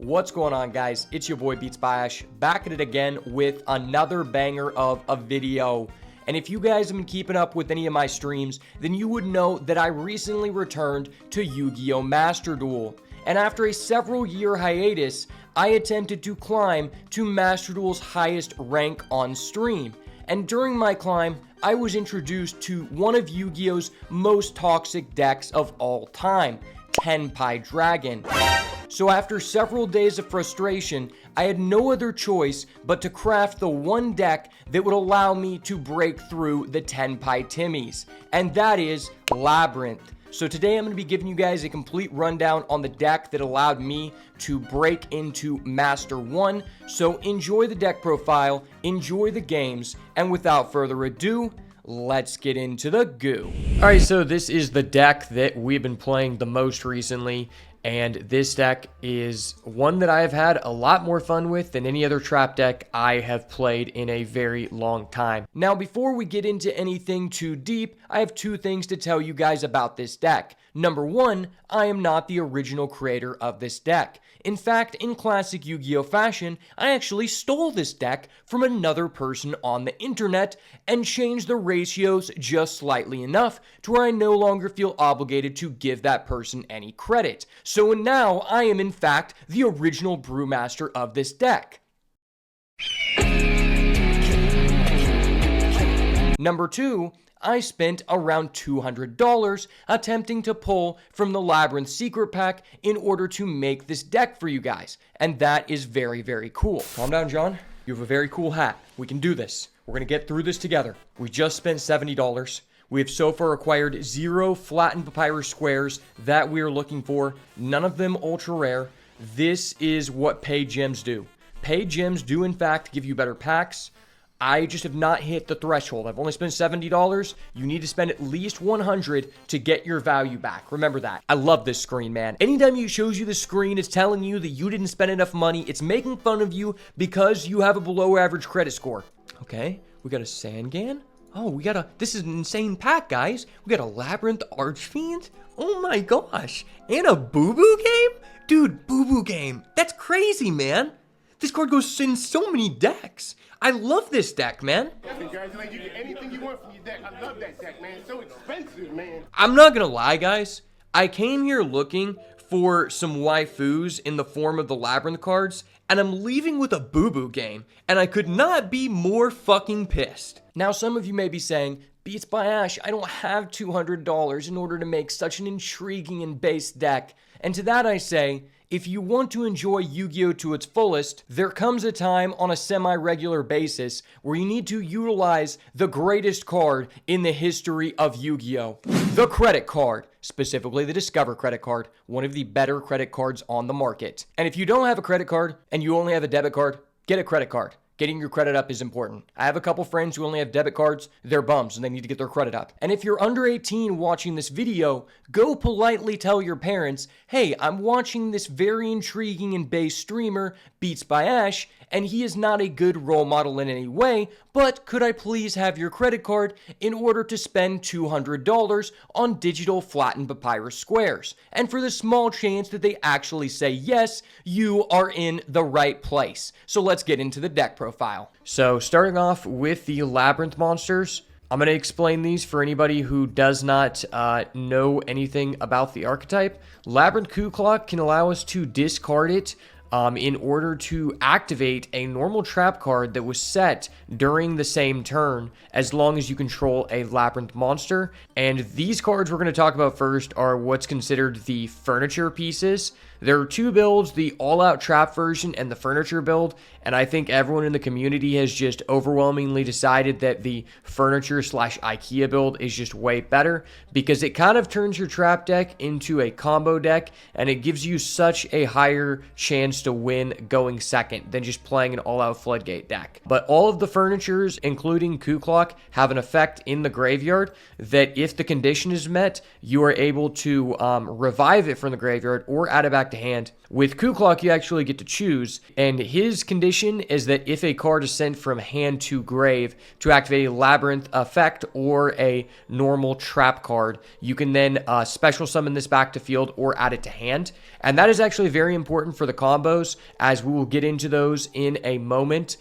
What's going on, guys? It's your boy beatsbyash, back at it again with another banger of a video. And if you guys have been keeping up with any of my streams, then you would know that I recently returned to Yu-Gi-Oh! Master Duel. And after a several year hiatus, I attempted to climb to Master Duel's highest rank on stream. And during my climb, I was introduced to one of Yu-Gi-Oh's most toxic decks of all time, Tenpai Dragon. So after several days of frustration, I had no other choice but to craft the one deck that would allow me to break through the Tenpai Timmys, and that is Labyrinth. So today I'm going to be giving you guys a complete rundown on the deck that allowed me to break into Master 1. So enjoy the deck profile, enjoy the games, and without further ado, let's get into the goo. Alright, so this is the deck that we've been playing the most recently. And this deck is one that I have had a lot more fun with than any other trap deck I have played in a very long time. Now, before we get into anything too deep, I have two things to tell you guys about this deck. Number one, I am not the original creator of this deck. In fact, in classic Yu-Gi-Oh fashion, I actually stole this deck from another person on the internet and changed the ratios just slightly enough to where I no longer feel obligated to give that person any credit. So now I am in fact the original brewmaster of this deck. Number two, I spent around $200 attempting to pull from the Labyrinth secret pack in order to make this deck for you guys. And that is very, very cool. Calm down, John. You have a very cool hat. We can do this. We're going to get through this together. We just spent $70. We have so far acquired 0 flattened papyrus squares that we are looking for. None of them ultra rare. This is what paid gems do. Paid gems do, in fact, give you better packs. I just have not hit the threshold. I've only spent $70. You need to spend at least $100 to get your value back. Remember that. I love this screen, man. Anytime it shows you the screen, it's telling you that you didn't spend enough money. It's making fun of you because you have a below average credit score. Okay, we got a Sangan. Oh, this is an insane pack, guys. We got a Labyrinth Archfiend. Oh my gosh. And a Boo Boo game? Dude, Boo Boo game. That's crazy, man. This card goes in so many decks. I love this deck, man. Congratulations, you get anything you want from your deck. I love that deck, man. It's so expensive, man. I'm not gonna lie, guys. I came here looking for some waifus in the form of the Labyrinth cards, and I'm leaving with a Boo Boo game, and I could not be more fucking pissed. Now, some of you may be saying, beatsbyash, I don't have $200 in order to make such an intriguing and base deck. And to that I say, if you want to enjoy Yu-Gi-Oh! To its fullest, there comes a time on a semi-regular basis where you need to utilize the greatest card in the history of Yu-Gi-Oh! The credit card, specifically the Discover credit card, one of the better credit cards on the market. And if you don't have a credit card and you only have a debit card, get a credit card. Getting your credit up is important. I have a couple friends who only have debit cards. They're bums and they need to get their credit up. And if you're under 18 watching this video, go politely tell your parents, hey, I'm watching this very intriguing and base streamer, beatsbyash, and he is not a good role model in any way, but could I please have your credit card in order to spend $200 on digital flattened papyrus squares? And for the small chance that they actually say yes, you are in the right place. So let's get into the deck profile. So starting off with the Labyrinth monsters, I'm going to explain these for anybody who does not know anything about the archetype. Labyrinth Coup Clock can allow us to discard it in order to activate a normal trap card that was set during the same turn, as long as you control a Labyrinth monster. And these cards we're going to talk about first are what's considered the furniture pieces. There are two builds, the all-out trap version and the furniture build, and I think everyone in the community has just overwhelmingly decided that the furniture/IKEA build is just way better, because it kind of turns your trap deck into a combo deck, and it gives you such a higher chance to win going second than just playing an all-out floodgate deck. But all of the furnitures, including Coup Clock, have an effect in the graveyard that if the condition is met, you are able to revive it from the graveyard or add it back back to hand. With Ku Klok, you actually get to choose, and his condition is that if a card is sent from hand to grave to activate a Labyrinth effect or a normal trap card, you can then special summon this back to field or add it to hand. And that is actually very important for the combos, as we will get into those in a moment,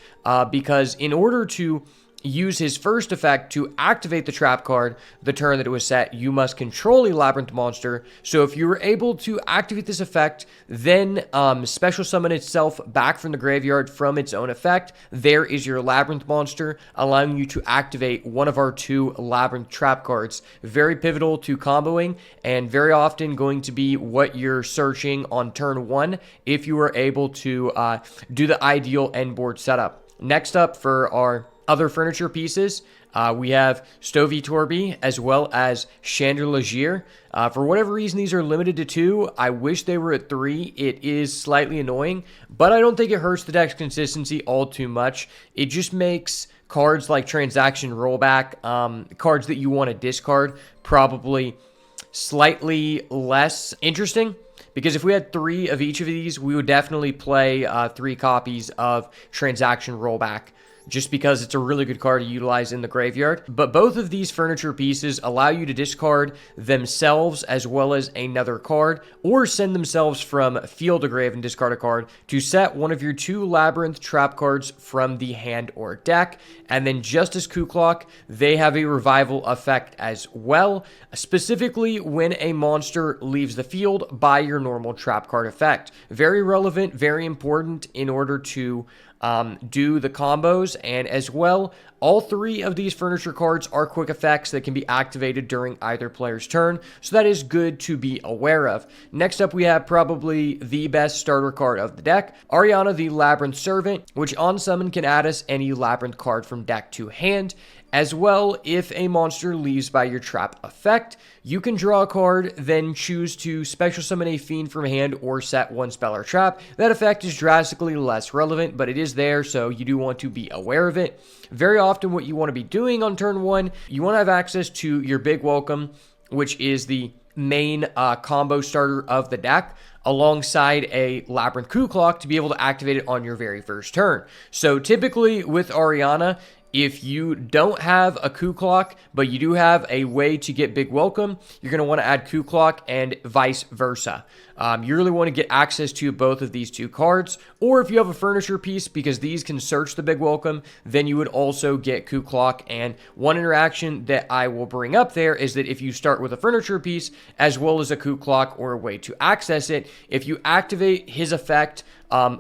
because in order to use his first effect to activate the trap card the turn that it was set, you must control a Labyrinth monster. So if you were able to activate this effect, then special summon itself back from the graveyard from its own effect, there is your Labyrinth monster, allowing you to activate one of our 2 Labyrinth trap cards. Very pivotal to comboing, and very often going to be what you're searching on turn 1 if you are able to do the ideal end board setup. Next up for our other furniture pieces, we have Stovey Torby as well as Chandelier. For whatever reason, these are limited to 2. I wish they were at 3. It is slightly annoying, but I don't think it hurts the deck's consistency all too much. It just makes cards like Transaction Rollback, cards that you want to discard, probably slightly less interesting. Because if we had 3 of each of these, we would definitely play 3 copies of Transaction Rollback, just because it's a really good card to utilize in the graveyard. But both of these furniture pieces allow you to discard themselves as well as another card, or send themselves from field to grave and discard a card to set one of your 2 Labyrinth trap cards from the hand or deck. And then just as Ku Klok, they have a revival effect as well, specifically when a monster leaves the field by your normal trap card effect. Very relevant, very important in order to do the combos, and as well, all 3 of these furniture cards are quick effects that can be activated during either player's turn, so that is good to be aware of. Next up, we have probably the best starter card of the deck, Ariana the Labyrinth Servant, which on summon can add us any Labyrinth card from deck to hand. As well, if a monster leaves by your trap effect, you can draw a card, then choose to special summon a fiend from hand or set 1 spell or trap. That effect is drastically less relevant, but it is there, so you do want to be aware of it. Very often what you want to be doing on turn 1, you want to have access to your Big Welcome, which is the main combo starter of the deck, alongside a Labyrinth Ku Klok to be able to activate it on your very first turn. So typically with Ariana, if you don't have a Ku Klok, but you do have a way to get Big Welcome, you're going to want to add Ku Klok and vice versa. You really want to get access to both of these 2 cards, or if you have a furniture piece, because these can search the Big Welcome, then you would also get Ku Klok. And one interaction that I will bring up there is that if you start with a furniture piece as well as a Ku Klok or a way to access it, if you activate his effect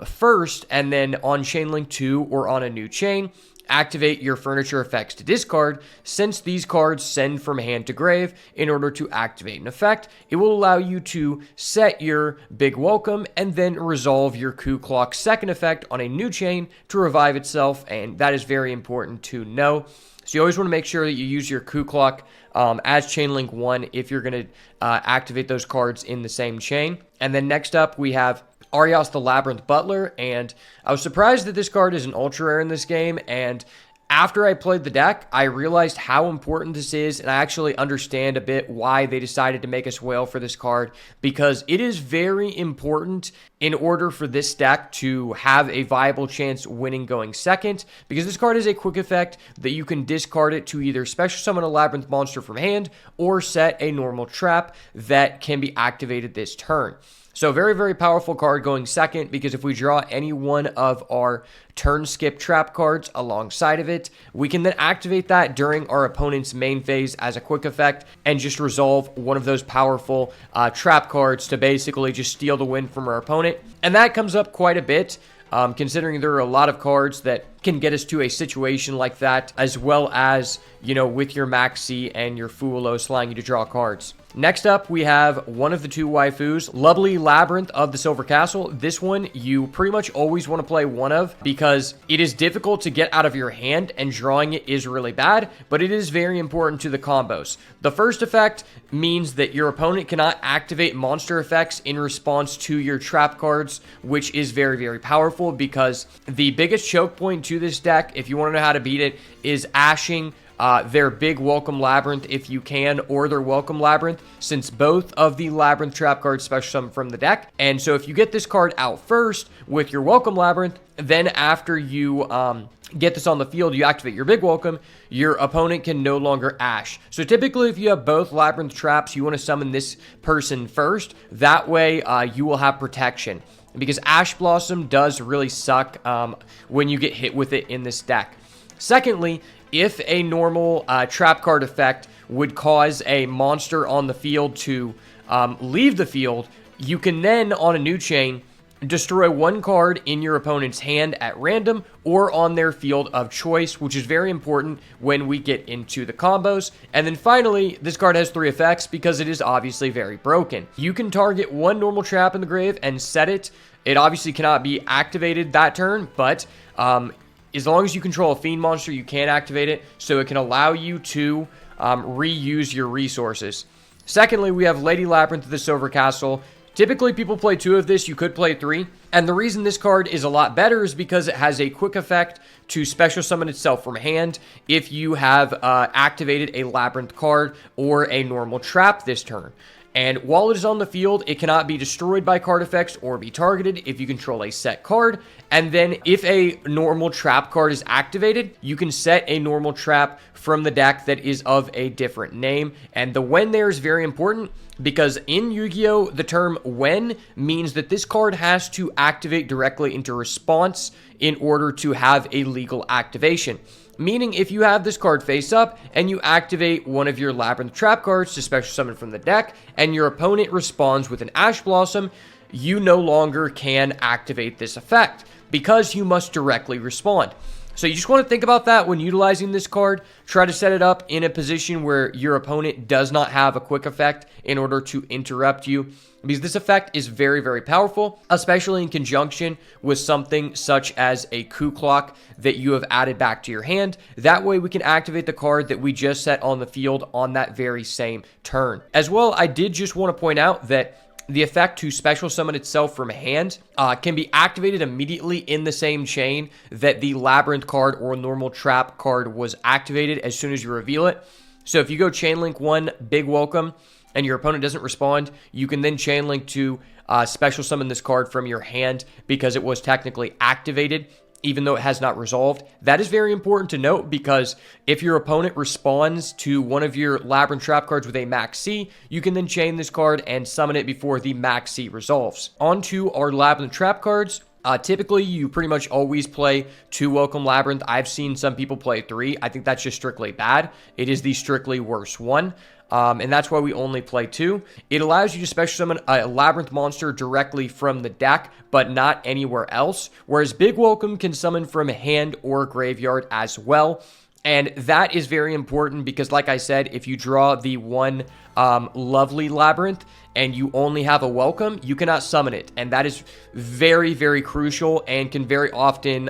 first and then on chain link 2 or on a new chain, activate your furniture effects to discard. Since these cards send from hand to grave in order to activate an effect, it will allow you to set your Big Welcome and then resolve your Ku Klok second effect on a new chain to revive itself, and that is very important to know. So you always want to make sure that you use your Ku Klok as chain link 1 if you're going to activate those cards in the same chain. And then next up, we have Arias the Labyrinth Butler, and I was surprised that this card is an ultra rare in this game, and after I played the deck, I realized how important this is, and I actually understand a bit why they decided to make us whale for this card, because it is very important in order for this deck to have a viable chance winning going second, because this card is a quick effect that you can discard it to either special summon a Labyrinth monster from hand or set a normal trap that can be activated this turn. So very, very powerful card going second, because if we draw any one of our turn skip trap cards alongside of it, we can then activate that during our opponent's main phase as a quick effect and just resolve one of those powerful trap cards to basically just steal the win from our opponent. And that comes up quite a bit, considering there are a lot of cards that can get us to a situation like that, as well as, you know, with your Maxi and your Fuulos allowing you to draw cards. Next up, we have one of the 2 waifus, Lovely Labyrinth of the Silver Castle. This one, you pretty much always want to play one of, because it is difficult to get out of your hand, and drawing it is really bad, but it is very important to the combos. The first effect means that your opponent cannot activate monster effects in response to your trap cards, which is very, very powerful, because the biggest choke point to this deck, if you want to know how to beat it, is ashing their big Welcome Labyrinth if you can, or their Welcome Labyrinth, since both of the Labyrinth trap cards special summon from the deck. And so if you get this card out first with your Welcome Labyrinth, then after you get this on the field, you activate your big Welcome, your opponent can no longer Ash. So typically if you have both Labyrinth traps, you want to summon this person first. That way you will have protection, because Ash Blossom does really suck when you get hit with it in this deck. Secondly, if a normal trap card effect would cause a monster on the field to leave the field, you can then, on a new chain, destroy one card in your opponent's hand at random or on their field of choice, which is very important when we get into the combos. And then finally, this card has 3 effects because it is obviously very broken. You can target one normal trap in the grave and set it. It obviously cannot be activated that turn, but as long as you control a fiend monster, you can activate it, so it can allow you to reuse your resources. Secondly, we have Lady Labyrinth of the Silver Castle. Typically, people play 2 of this. You could play 3. And the reason this card is a lot better is because it has a quick effect to special summon itself from hand if you have activated a Labyrinth card or a normal trap this turn. And while it is on the field, it cannot be destroyed by card effects or be targeted if you control a set card. And then if a normal trap card is activated, you can set a normal trap from the deck that is of a different name. And the when there is very important, because in Yu-Gi-Oh, the term when means that this card has to activate directly into response in order to have a legal activation. Meaning, if you have this card face up and you activate one of your Labyrinth trap cards to special summon from the deck, and your opponent responds with an Ash Blossom, you no longer can activate this effect because you must directly respond. So you just want to think about that when utilizing this card. Try to set it up in a position where your opponent does not have a quick effect in order to interrupt you, because this effect is very, very powerful, especially in conjunction with something such as a coup clock that you have added back to your hand. That way we can activate the card that we just set on the field on that very same turn. As well, I did just want to point out that the effect to special summon itself from hand can be activated immediately in the same chain that the Labyrinth card or normal trap card was activated as soon as you reveal it. So if you go chain link 1, big welcome, and your opponent doesn't respond, you can then chain link to special summon this card from your hand because it was technically activated, even though it has not resolved. That is very important to note, because if your opponent responds to one of your Labyrinth trap cards with a max C, you can then chain this card and summon it before the max C resolves. On to our Labyrinth trap cards. Typically, you pretty much always play 2 Welcome Labyrinth. I've seen some people play 3. I think that's just strictly bad. It is the strictly worst one. And that's why we only play 2. It allows you to special summon a Labyrinth monster directly from the deck, but not anywhere else. Whereas Big Welcome can summon from hand or graveyard as well. And that is very important because, like I said, if you draw the one lovely Labyrinth and you only have a welcome, you cannot summon it. And that is very, very crucial and can very often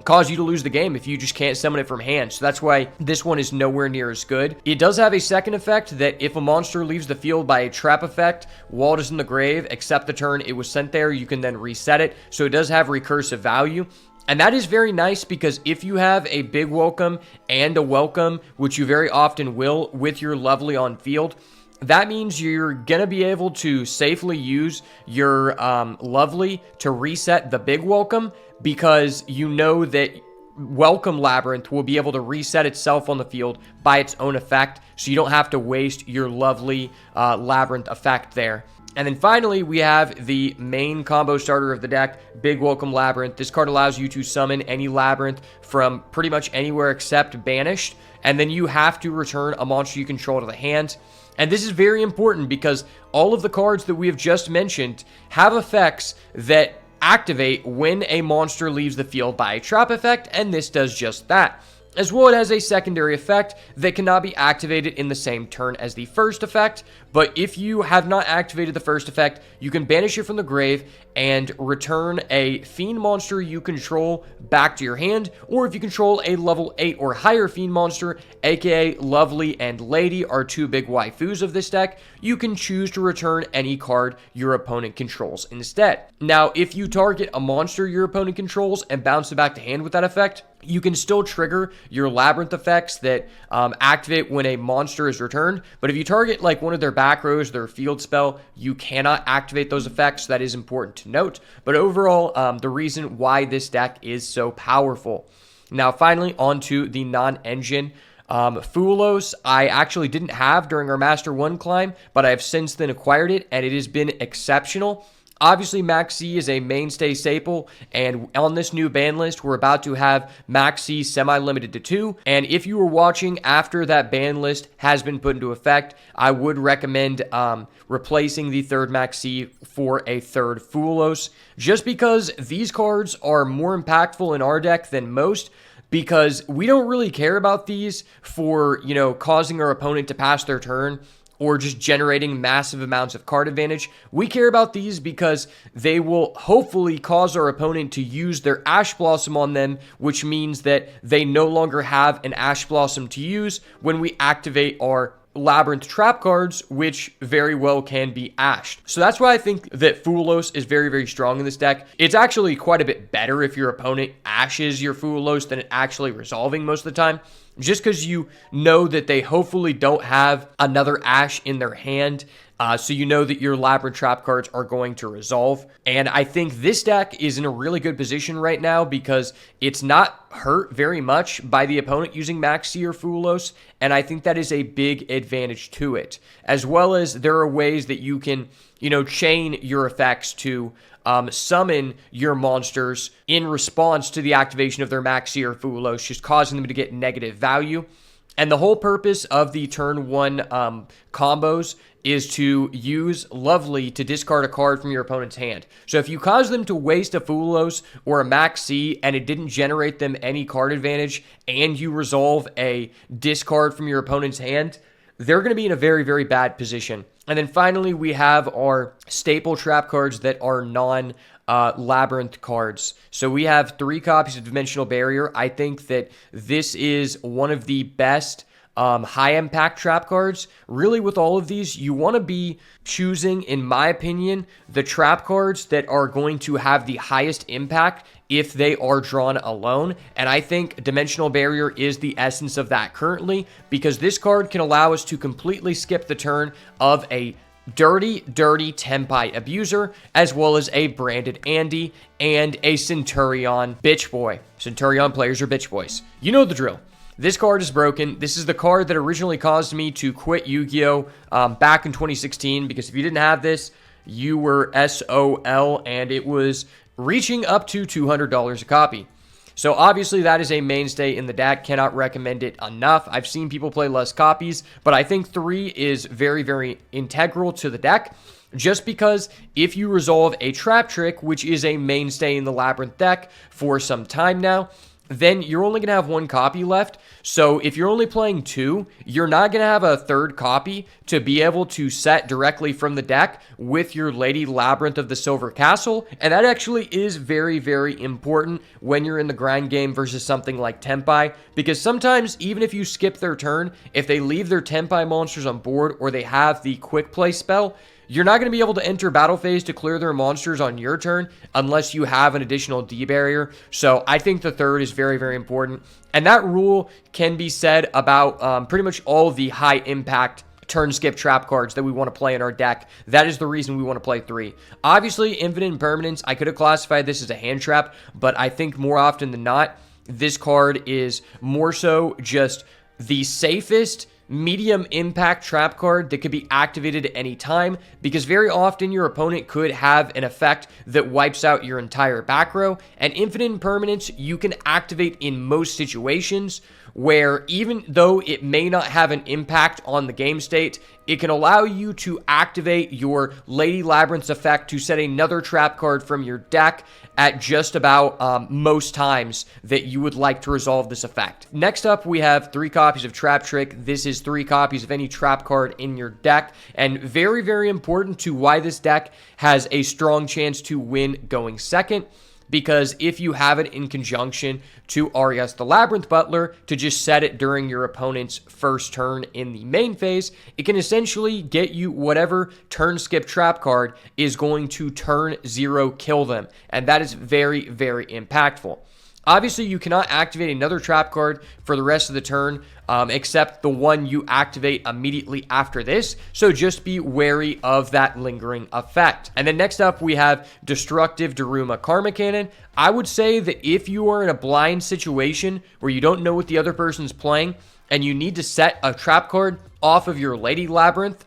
cause you to lose the game if you just can't summon it from hand. So that's why this one is nowhere near as good. It does have a second effect that if a monster leaves the field by a trap effect while it is in the grave, except the turn it was sent there, you can then reset it. So it does have recursive value. And that is very nice because if you have a big welcome and a welcome, which you very often will with your lovely on field, that means you're going to be able to safely use your lovely to reset the big welcome, because you know that Welcome Labyrinth will be able to reset itself on the field by its own effect, so you don't have to waste your lovely Labyrinth effect there. And then finally, we have the main combo starter of the deck, Big Welcome Labyrinth. This card allows you to summon any Labyrinth from pretty much anywhere except banished, and then you have to return a monster you control to the hand. And this is very important because all of the cards that we have just mentioned have effects that activate when a monster leaves the field by a trap effect, and this does just that. As well, it has a secondary effect that cannot be activated in the same turn as the first effect, But if you have not activated the first effect, you can banish it from the grave and return a fiend monster you control back to your hand, or if you control a level 8 or higher fiend monster, aka Lovely and Lady are two big waifus of this deck, you can choose to return any card your opponent controls instead. Now, if you target a monster your opponent controls and bounce it back to hand with that effect, you can still trigger your Labyrinth effects that activate when a monster is returned. But if you target like one of their back rows, their field spell, you cannot activate those effects. That is important to note. But overall, the reason why this deck is so powerful. Now, finally, onto the non-engine. Fulos, I actually didn't have during our Master 1 climb, but I have since then acquired it, and it has been exceptional. Obviously, Max C is a mainstay staple, and on this new ban list, we're about to have Max C semi-limited to 2, and if you were watching after that ban list has been put into effect, I would recommend replacing the third Max C for a third Fulos, just because these cards are more impactful in our deck than most, because we don't really care about these for, you know, causing our opponent to pass their turn or just generating massive amounts of card advantage. We care about these because they will hopefully cause our opponent to use their Ash Blossom on them, which means that they no longer have an Ash Blossom to use when we activate our Labyrinth trap cards, which very well can be ashed. So that's why I think that Fulos is very, very strong in this deck. It's actually quite a bit better if your opponent ashes your Fulos than it actually resolving most of the time, just because you know that they hopefully don't have another Ash in their hand. So you know that your Labyrinth trap cards are going to resolve. And I think this deck is in a really good position right now because it's not hurt very much by the opponent using Max C or Fulos. And I think that is a big advantage to it. As well as there are ways that you can, you know, chain your effects to summon your monsters in response to the activation of their Max C or Fulos, just causing them to get negative value. And the whole purpose of the turn 1 combos is to use Lovely to discard a card from your opponent's hand. So if you cause them to waste a Fulos or a Max C and it didn't generate them any card advantage and you resolve a discard from your opponent's hand, they're going to be in a very, very bad position. And then finally, we have our staple trap cards that are non-Labyrinth cards. So we have 3 copies of Dimensional Barrier. I think that this is one of the best high impact trap cards. Really, with all of these, you want to be choosing, in my opinion, the trap cards that are going to have the highest impact if they are drawn alone. And I think Dimensional Barrier is the essence of that currently, because this card can allow us to completely skip the turn of a dirty Tenpai abuser, as well as a branded Andy and a Centurion bitch boy. Centurion players are bitch boys. You know the drill. This card is broken. This is the card that originally caused me to quit Yu-Gi-Oh! Back in 2016, because if you didn't have this, you were SOL, and it was reaching up to $200 a copy. So obviously that is a mainstay in the deck. Cannot recommend it enough. I've seen people play less copies, but I think 3 is very, very integral to the deck. Just because if you resolve a trap trick, which is a mainstay in the Labyrinth deck for some time now, then you're only going to have 1 copy left. So if you're only playing 2, you're not going to have a 3rd copy to be able to set directly from the deck with your Lady Labyrinth of the Silver Castle. And that actually is very, very important when you're in the grind game versus something like Tenpai, because sometimes even if you skip their turn, if they leave their Tenpai monsters on board or they have the quick play spell, you're not going to be able to enter battle phase to clear their monsters on your turn unless you have an additional D barrier. So I think the 3rd is very, very important. And that rule can be said about pretty much all the high impact turn skip trap cards that we want to play in our deck. That is the reason we want to play 3. Obviously, Infinite Impermanence, I could have classified this as a hand trap, but I think more often than not, this card is more so just the safest medium impact trap card that could be activated at any time, because very often your opponent could have an effect that wipes out your entire back row, and Infinite Impermanence you can activate in most situations where even though it may not have an impact on the game state, it can allow you to activate your Lady Labyrinth's effect to set another trap card from your deck at just about most times that you would like to resolve this effect. Next up, we have 3 copies of Trap Trick. This is 3 copies of any trap card in your deck, and very, very important to why this deck has a strong chance to win going second. Because if you have it in conjunction to Arias the Labyrinth Butler to just set it during your opponent's first turn in the main phase, it can essentially get you whatever turn skip trap card is going to turn 0 kill them. And that is very, very impactful. Obviously, you cannot activate another trap card for the rest of the turn, except the one you activate immediately after this, so just be wary of that lingering effect. And then next up, we have Destructive Daruma Karma Cannon. I would say that if you are in a blind situation where you don't know what the other person's playing, and you need to set a trap card off of your Lady Labyrinth,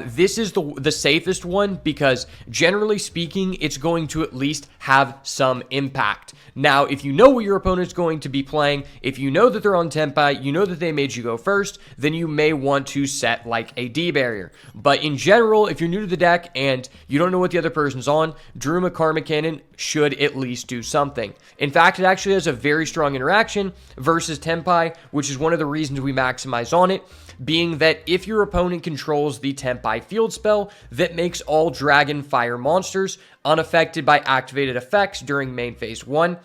this is the safest one because generally speaking, it's going to at least have some impact. Now, if you know what your opponent's going to be playing, if you know that they're on Tenpai, you know that they made you go first, then you may want to set like a D barrier. But in general, if you're new to the deck and you don't know what the other person's on, Daruma Karma Cannon should at least do something. In fact, it actually has a very strong interaction versus Tenpai, which is one of the reasons we maximize on it, being that if your opponent controls the Tenpai field spell that makes all Dragon Fire monsters unaffected by activated effects during main phase 1,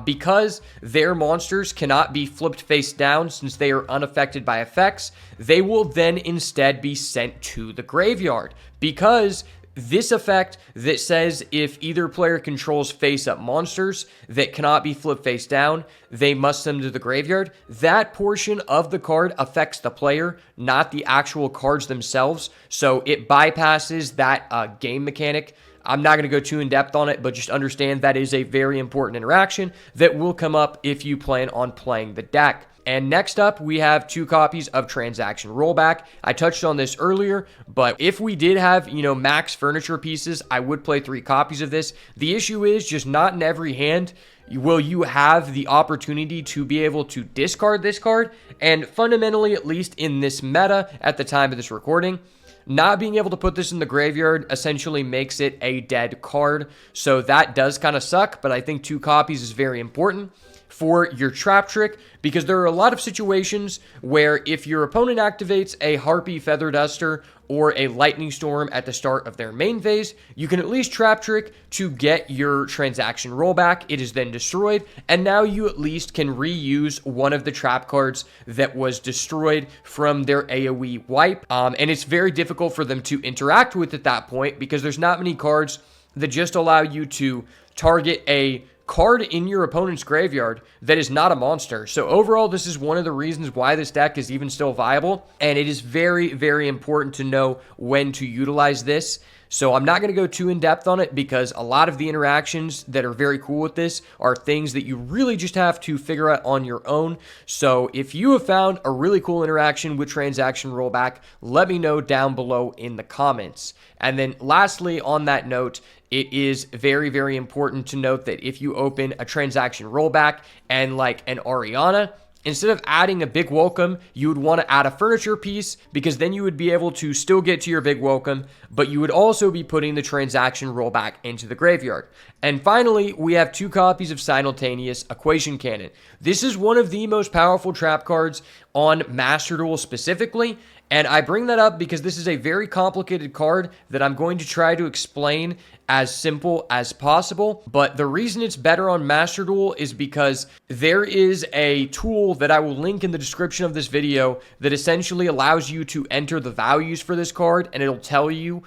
because their monsters cannot be flipped face down since they are unaffected by effects, they will then instead be sent to the graveyard. Because this effect that says if either player controls face-up monsters that cannot be flipped face down, they must send them to the graveyard. That portion of the card affects the player, not the actual cards themselves. So it bypasses that game mechanic. I'm not going to go too in-depth on it, but just understand that is a very important interaction that will come up if you plan on playing the deck. And next up, we have 2 copies of Transaction Rollback. I touched on this earlier, but if we did have, max furniture pieces, I would play 3 copies of this. The issue is just not in every hand will you have the opportunity to be able to discard this card. And fundamentally, at least in this meta at the time of this recording, not being able to put this in the graveyard essentially makes it a dead card. So that does kind of suck, but I think 2 copies is very important for your Trap Trick, because there are a lot of situations where if your opponent activates a Harpy Feather Duster or a Lightning Storm at the start of their main phase, you can at least Trap Trick to get your Transaction Rollback. It is then destroyed, and now you at least can reuse one of the trap cards that was destroyed from their AoE wipe, and it's very difficult for them to interact with at that point because there's not many cards that just allow you to target a card in your opponent's graveyard that is not a monster. So overall, this is one of the reasons why this deck is even still viable, and it is very, very important to know when to utilize this. So I'm not going to go too in-depth on it because a lot of the interactions that are very cool with this are things that you really just have to figure out on your own. So if you have found a really cool interaction with Transaction Rollback, let me know down below in the comments. And then lastly, on that note, it is very, very important to note that if you open a Transaction Rollback and like an Ariana, instead of adding a big welcome, you would want to add a furniture piece, because then you would be able to still get to your big welcome, but you would also be putting the Transaction Rollback into the graveyard. And finally, we have 2 copies of Simultaneous Equation Cannon. This is one of the most powerful trap cards on Master Duel specifically, and I bring that up because this is a very complicated card that I'm going to try to explain as simple as possible. But the reason it's better on Master Duel is because there is a tool that I will link in the description of this video that essentially allows you to enter the values for this card, and it'll tell you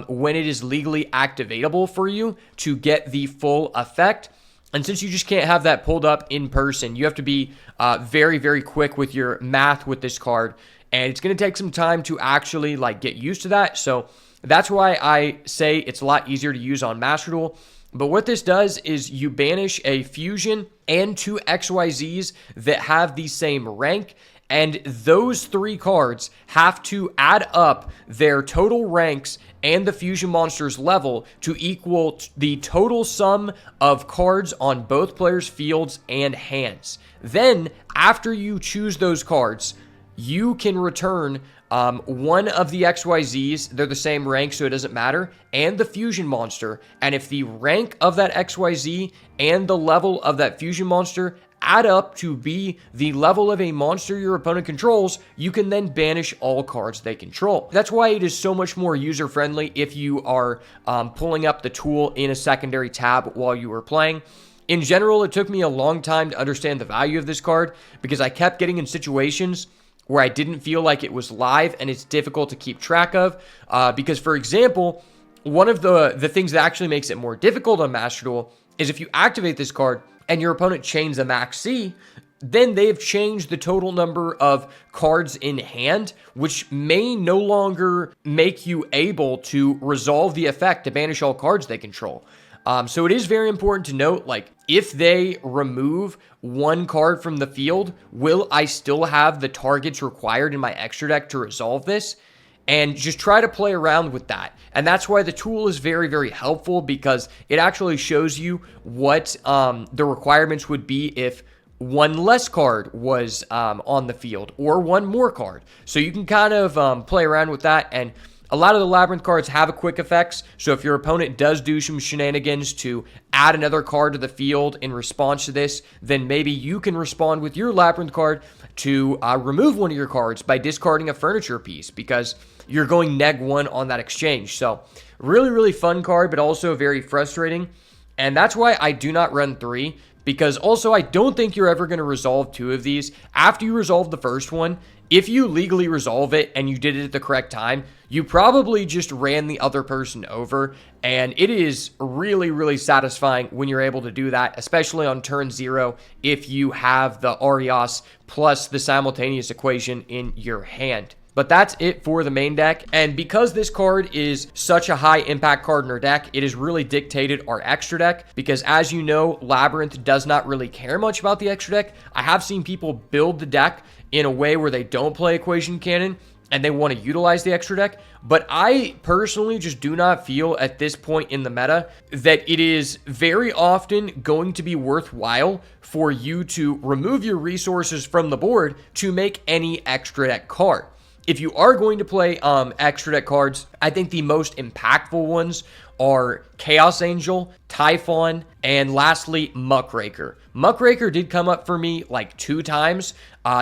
when it is legally activatable for you to get the full effect. And since you just can't have that pulled up in person, you have to be very, very quick with your math with this card. And it's going to take some time to actually get used to that. So that's why I say it's a lot easier to use on Master Duel. But what this does is you banish a fusion and 2 XYZs that have the same rank. And those 3 cards have to add up their total ranks and the fusion monster's level to equal the total sum of cards on both players' fields and hands. Then, after you choose those cards, you can return one of the XYZs, they're the same rank, so it doesn't matter, and the fusion monster. And if the rank of that XYZ and the level of that fusion monster add up to be the level of a monster your opponent controls, you can then banish all cards they control. That's why it is so much more user-friendly if you are pulling up the tool in a secondary tab while you are playing. In general, it took me a long time to understand the value of this card because I kept getting in situations where I didn't feel like it was live and it's difficult to keep track of. Because, for example, one of the things that actually makes it more difficult on Master Duel is if you activate this card and your opponent chains a max C, then they've changed the total number of cards in hand, which may no longer make you able to resolve the effect to banish all cards they control. So it is very important to note, like, if they remove one card from the field, will I still have the targets required in my extra deck to resolve this? And just try to play around with that. And that's why the tool is very, very helpful, because it actually shows you what the requirements would be if one less card was on the field or one more card. So you can kind of play around with that. And a lot of the Labyrinth cards have a quick effects, so if your opponent does do some shenanigans to add another card to the field in response to this, then maybe you can respond with your Labyrinth card to remove one of your cards by discarding a furniture piece, because you're going -1 on that exchange. So really, really fun card, but also very frustrating. And that's why I do not run 3, because also I don't think you're ever going to resolve 2 of these. After you resolve the first one, if you legally resolve it and you did it at the correct time, you probably just ran the other person over, and it is really, really satisfying when you're able to do that, especially on turn 0 if you have the Arias plus the simultaneous equation in your hand. But that's it for the main deck, and because this card is such a high impact card in our deck, it has really dictated our extra deck, because as you know, Labyrinth does not really care much about the extra deck. I have seen people build the deck in a way where they don't play Equation Cannon and they want to utilize the extra deck, but I personally just do not feel at this point in the meta that it is very often going to be worthwhile for you to remove your resources from the board to make any extra deck card. If you are going to play extra deck cards, I think the most impactful ones are Chaos Angel, Typhon, and lastly, Muckraker. Muckraker did come up for me like 2 times,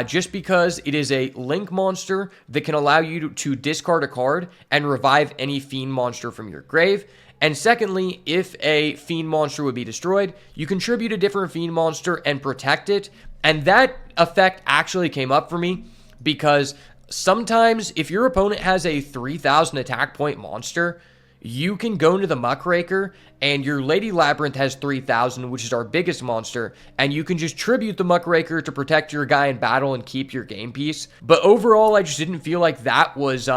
just because it is a link monster that can allow you to discard a card and revive any fiend monster from your grave. And secondly, if a fiend monster would be destroyed, you contribute a different fiend monster and protect it. And that effect actually came up for me because sometimes if your opponent has a 3,000 attack point monster, you can go into the Muckraker, and your Lady Labyrinth has 3,000, which is our biggest monster, and you can just tribute the Muckraker to protect your guy in battle and keep your game piece. But overall, I just didn't feel like that was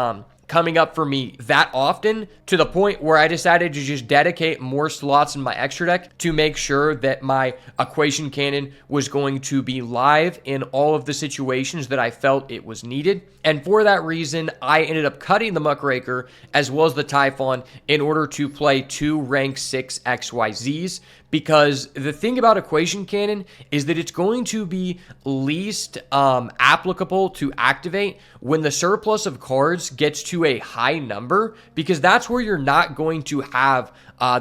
coming up for me that often, to the point where I decided to just dedicate more slots in my extra deck to make sure that my Equation Cannon was going to be live in all of the situations that I felt it was needed. And for that reason, I ended up cutting the Muckraker as well as the Typhon in order to play 2 rank 6 XYZs, because the thing about Equation Cannon is that it's going to be least applicable to activate when the surplus of cards gets to a high number, because that's where you're not going to have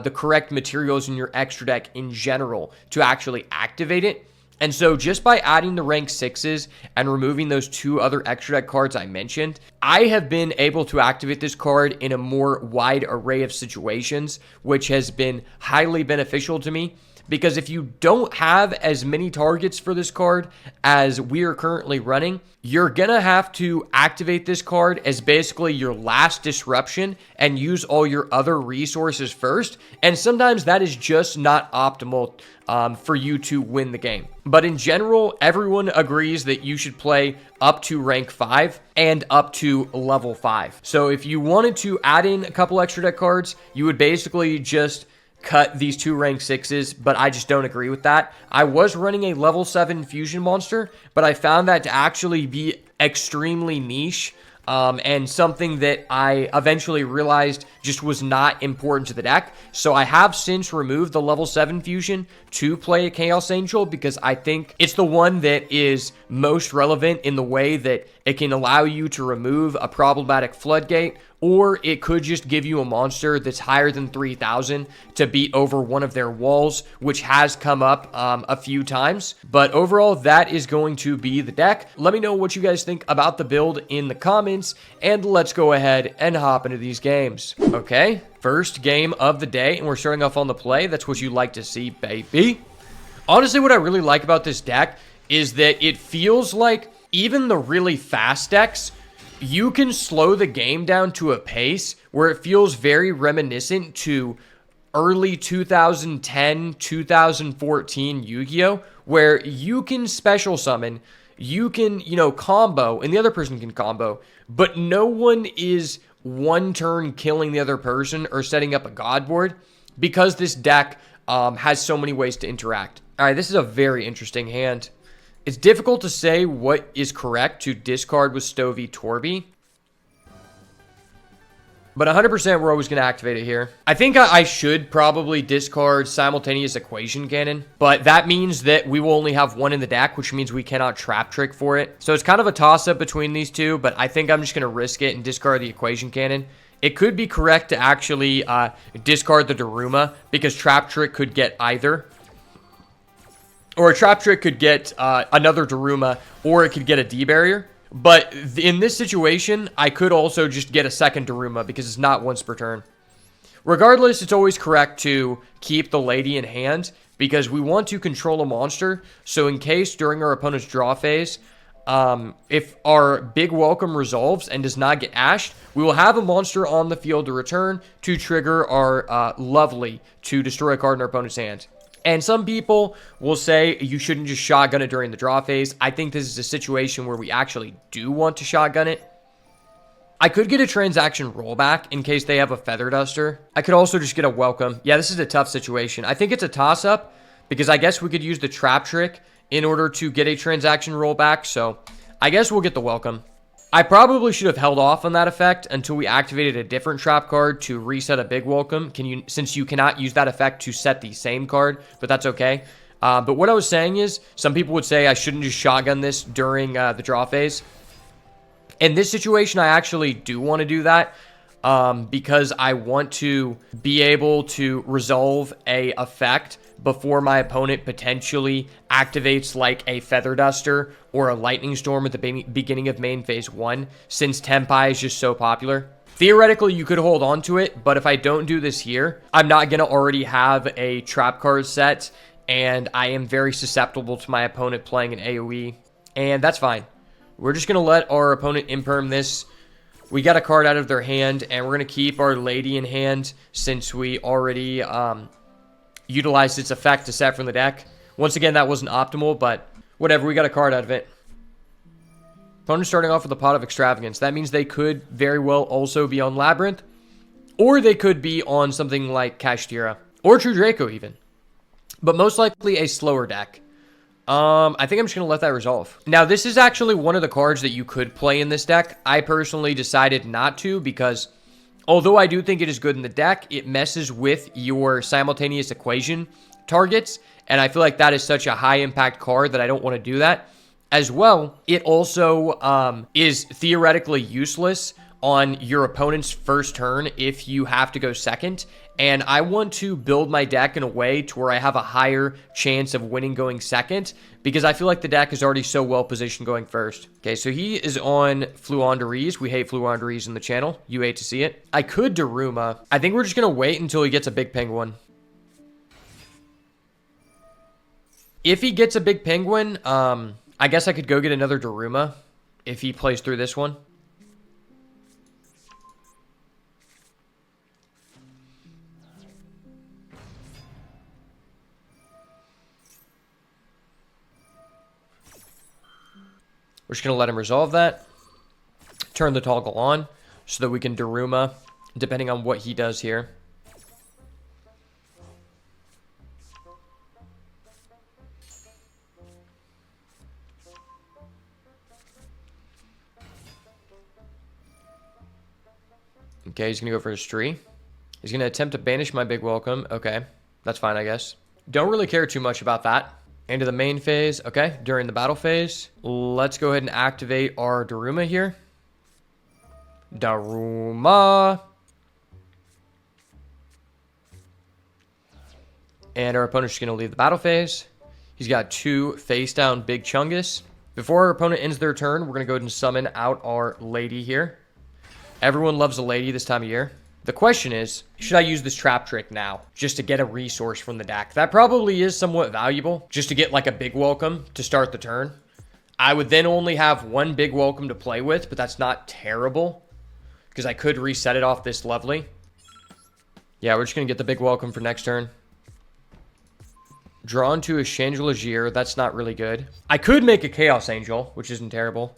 the correct materials in your extra deck in general to actually activate it. And so just by adding the rank 6s and removing those 2 other extra deck cards I mentioned, I have been able to activate this card in a more wide array of situations, which has been highly beneficial to me. Because if you don't have as many targets for this card as we are currently running, you're going to have to activate this card as basically your last disruption and use all your other resources first. And sometimes that is just not optimal for you to win the game. But in general, everyone agrees that you should play up to rank 5 and up to level 5. So if you wanted to add in a couple extra deck cards, you would basically just cut these 2 rank 6s, but I just don't agree with that. I was running a level 7 fusion monster, but I found that to actually be extremely niche. And something that I eventually realized just was not important to the deck. So I have since removed the level 7 fusion to play a Chaos Angel because I think it's the one that is most relevant in the way that it can allow you to remove a problematic floodgate, or it could just give you a monster that's higher than 3,000 to beat over one of their walls, which has come up a few times. But overall, that is going to be the deck. Let me know what you guys think about the build in the comments, and let's go ahead and hop into these games. Okay, first game of the day, and we're starting off on the play. That's what you like to see, baby. Honestly, what I really like about this deck is that it feels like even the really fast decks, you can slow the game down to a pace where it feels very reminiscent to early 2010, 2014 Yu-Gi-Oh! Where you can special summon, you can, combo, and the other person can combo, but no one is one turn killing the other person or setting up a god board because this deck has so many ways to interact. All right, this is a very interesting hand. It's difficult to say what is correct to discard with Stovey Torby, but 100% we're always going to activate it here. I think I should probably discard Simultaneous Equation Cannon, but that means that we will only have one in the deck, which means we cannot Trap Trick for it. So it's kind of a toss-up between these two, but I think I'm just going to risk it and discard the Equation Cannon. It could be correct to actually discard the Daruma, because Trap Trick could get either. Or a Trap Trick could get another Daruma, or it could get a D-Barrier. But in this situation, I could also just get a second Daruma because it's not once per turn. Regardless, it's always correct to keep the Lady in hand because we want to control a monster. So in case during our opponent's draw phase, if our Big Welcome resolves and does not get ashed, we will have a monster on the field to return to trigger our Lovely to destroy a card in our opponent's hand. And some people will say you shouldn't just shotgun it during the draw phase. I think this is a situation where we actually do want to shotgun it. I could get a transaction rollback in case they have a Feather Duster. I could also just get a Welcome. Yeah, this is a tough situation. I think it's a toss-up because I guess we could use the Trap Trick in order to get a transaction rollback. So I guess we'll get the Welcome. I probably should have held off on that effect until we activated a different trap card to reset a Big Welcome, since you cannot use that effect to set the same card, but that's okay. But what I was saying is, some people would say I shouldn't just shotgun this during the draw phase. In this situation, I actually do want to do that because I want to be able to resolve a effect before my opponent potentially activates like a Feather Duster or a Lightning Storm at the beginning of main phase 1, since Tenpai is just so popular. Theoretically, you could hold on to it, but if I don't do this here, I'm not going to already have a trap card set, and I am very susceptible to my opponent playing an AoE, and that's fine. We're just going to let our opponent imperm this. We got a card out of their hand, and we're going to keep our Lady in hand since we already utilized its effect to set from the deck. Once again, that wasn't optimal, but whatever, we got a card out of it. Opponent starting off with a Pot of Extravagance. That means they could very well also be on Labyrinth, or they could be on something like Kashtira, or True Draco even. But most likely a slower deck. I think I'm just going to let that resolve. Now, this is actually one of the cards that you could play in this deck. I personally decided not to because although I do think it is good in the deck, it messes with your Simultaneous Equation targets, and I feel like that is such a high impact card that I don't want to do that. As well, it also is theoretically useless on your opponent's first turn if you have to go second, and I want to build my deck in a way to where I have a higher chance of winning going second, because I feel like the deck is already so well positioned going first. Okay, so he is on Fluandereeze. We hate Fluandereeze in the channel. You hate to see it. I could Daruma. I think we're just going to wait until he gets a big penguin. If he gets a big penguin, I guess I could go get another Daruma if he plays through this one. We're just going to let him resolve that. Turn the toggle on so that we can Daruma, depending on what he does here. Okay, he's gonna go for his tree. He's gonna attempt to banish my big welcome. Okay, that's fine, I guess. Don't really care too much about that. Into the main phase. Okay, during the battle phase, let's go ahead and activate our Daruma here. Daruma. And our opponent's just gonna leave the battle phase. He's got 2 face down big Chungus. Before our opponent ends their turn, we're gonna go ahead and summon out our lady here. Everyone loves a lady this time of year. The question is, should I use this trap trick now just to get a resource from the deck? That probably is somewhat valuable just to get like a big welcome to start the turn. I would then only have 1 big welcome to play with, but that's not terrible because I could reset it off this lovely. Yeah, we're just going to get the big welcome for next turn. Drawn to a Changelagir. That's not really good. I could make a Chaos Angel, which isn't terrible.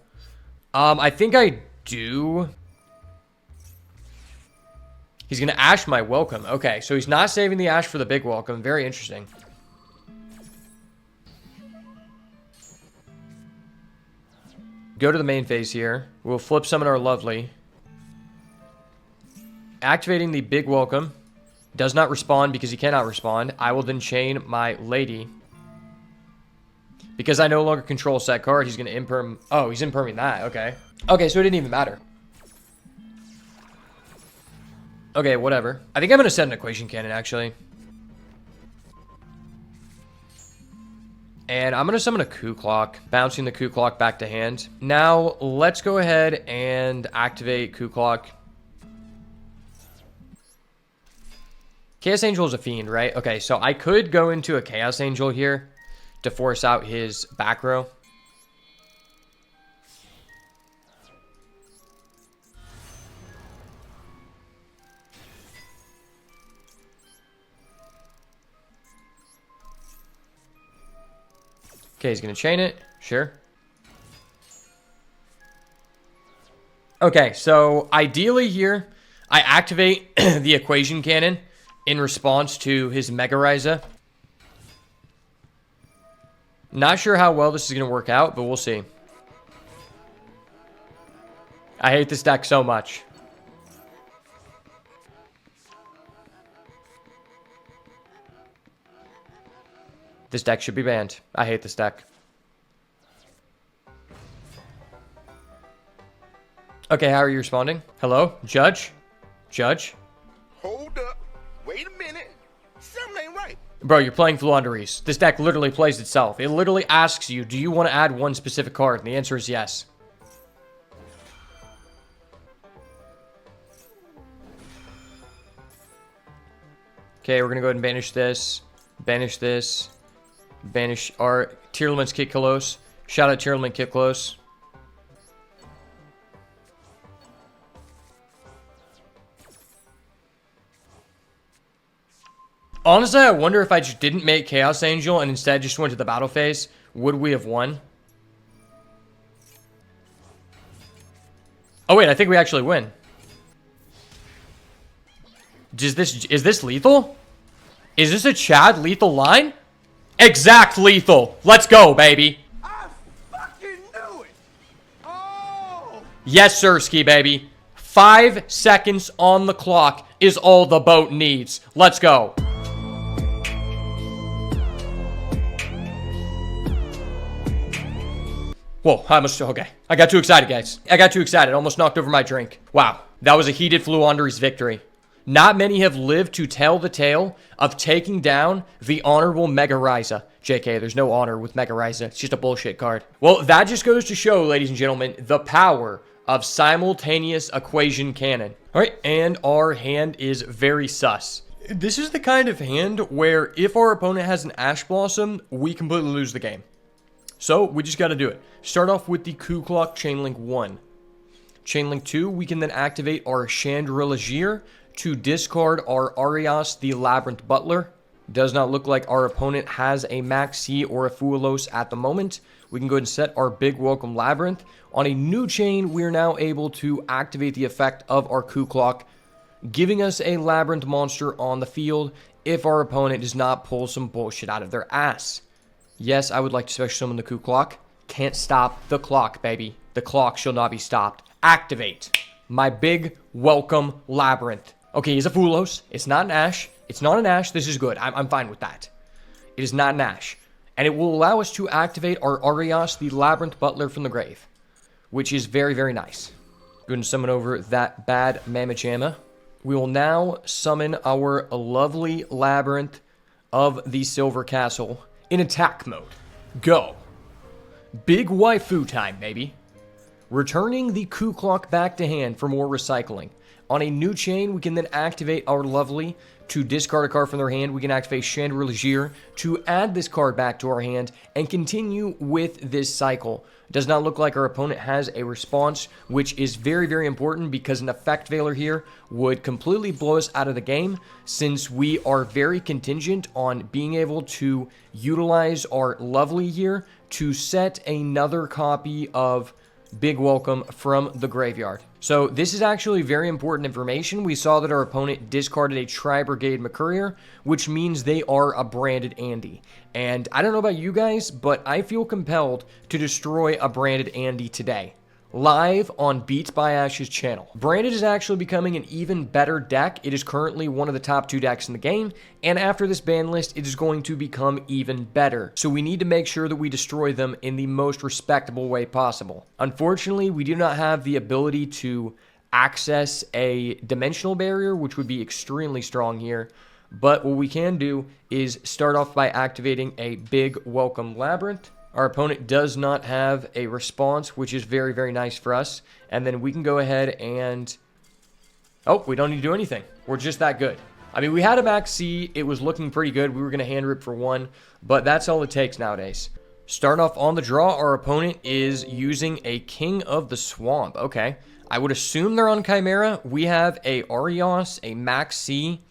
I think I do. He's going to Ash my welcome. Okay, so he's not saving the Ash for the big welcome. Very interesting. Go to the main phase here. We'll flip summon our lovely. Activating the big welcome. Does not respond because he cannot respond. I will then chain my lady. Because I no longer control set card, he's going to imperm... Oh, he's imperming that. Okay. Okay, so it didn't even matter. Okay, whatever. I think I'm going to set an equation cannon, actually. And I'm going to summon a Coup Clock, bouncing the Coup Clock back to hand. Now, let's go ahead and activate Coup Clock. Chaos Angel is a fiend, right? Okay, so I could go into a Chaos Angel here to force out his back row. Okay, he's going to chain it. Sure. Okay, so ideally here, I activate the equation cannon in response to his Mega Raiza. Not sure how well this is going to work out, but we'll see. I hate this deck so much. This deck should be banned. I hate this deck. Okay, how are you responding? Hello? Judge? Judge? Hold up. Wait a minute. Something ain't right. Bro, you're playing Fluandereeze. This deck literally plays itself. It literally asks you, do you want to add one specific card? And the answer is yes. Okay, we're going to go ahead and banish this. Banish this. Banish our Tearlament's Kit Kalos. Shout out Tearlament Kit Kalos. Honestly, I wonder if I just didn't make Chaos Angel and instead just went to the battle phase, would we have won? Oh wait, I think we actually win. Is this lethal? Is this a Chad lethal line? Exact lethal. Let's go, baby. I fucking knew it. Oh. Yes, Sirski, baby. 5 seconds on the clock is all the boat needs. Let's go. Whoa, okay. I got too excited, guys. I got too excited. Almost knocked over my drink. Wow, that was a heated Fluandereeze victory. Not many have lived to tell the tale of taking down the honorable Mega Raiza. JK, there's no honor with Mega Raiza. It's just a bullshit card. Well, that just goes to show, ladies and gentlemen, the power of simultaneous equation cannon. All right, and our hand is very sus. This is the kind of hand where if our opponent has an Ash Blossom, we completely lose the game. So we just got to do it. Start off with the Coup Clock Chainlink 1. Chainlink 2, we can then activate our Changelagir to discard our Arias, the Labyrinth Butler. Does not look like our opponent has a Maxi or a Fuelos at the moment. We can go ahead and set our Big Welcome Labyrinth. On a new chain, we're now able to activate the effect of our Coup Clock, giving us a Labyrinth monster on the field if our opponent does not pull some bullshit out of their ass. Yes, I would like to special summon the Coup Clock. Can't stop the clock, baby. The clock shall not be stopped. Activate. my big welcome Labyrinth. Okay, he's a Fulos. It's not an Ash. It's not an Ash. This is good. I'm fine with that. It is not an Ash. And it will allow us to activate our Arias, the Labyrinth Butler from the grave, which is very, very nice. Go ahead and summon over that bad Mamachama. We will now summon our lovely Labyrinth of the Silver Castle in attack mode. Go. Big waifu time, baby. Returning the Ku Clock back to hand for more recycling. On a new chain, we can then activate our lovely to discard a card from their hand. We can activate Chandra Legier to add this card back to our hand and continue with this cycle. It does not look like our opponent has a response, which is very, very important because an effect veiler here would completely blow us out of the game since we are very contingent on being able to utilize our lovely here to set another copy of Big Welcome from the graveyard. So this is actually very important information. We saw that our opponent discarded a Tri-Brigade McCourier, which means they are a branded Andy. And I don't know about you guys, but I feel compelled to destroy a branded Andy today. Live on beatsbyash's channel. Branded is actually becoming an even better deck. It is currently one of the top 2 decks in the game, and after this ban list, it is going to become even better. So we need to make sure that we destroy them in the most respectable way possible. Unfortunately, we do not have the ability to access a dimensional barrier, which would be extremely strong here. But what we can do is start off by activating a big welcome Labyrinth. Our opponent does not have a response, which is very, very nice for us. And then we can go ahead and... Oh, we don't need to do anything. We're just that good. I mean, we had a max C. It was looking pretty good. We were going to hand rip for 1, but that's all it takes nowadays. Start off on the draw. Our opponent is using a King of the Swamp. Okay. I would assume they're on Chimera. We have a Arias, a max C.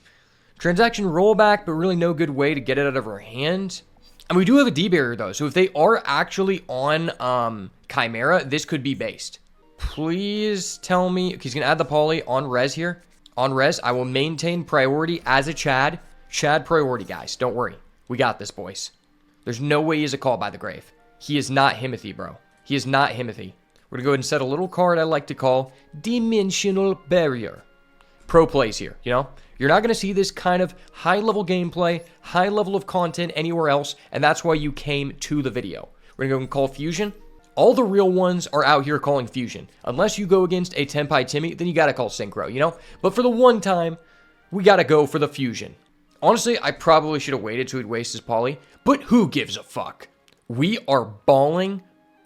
Transaction rollback, but really no good way to get it out of our hand. And we do have a D-barrier, though, so if they are actually on Chimera, this could be based. Please tell me... He's going to add the poly on res here. On res, I will maintain priority as a Chad. Chad priority, guys. Don't worry. We got this, boys. There's no way he's a call by the grave. He is not Himothy, bro. He is not Himothy. We're going to go ahead and set a little card I like to call Dimensional Barrier. Pro plays here, you know? You're not going to see this kind of high-level gameplay, high level of content anywhere else, and that's why you came to the video. We're going to go and call Fusion. All the real ones are out here calling Fusion. Unless you go against a Tenpai Timmy, then you got to call Synchro, you know? But for the one time, we got to go for the Fusion. Honestly, I probably should have waited till he'd waste his poly, but who gives a fuck? We are balling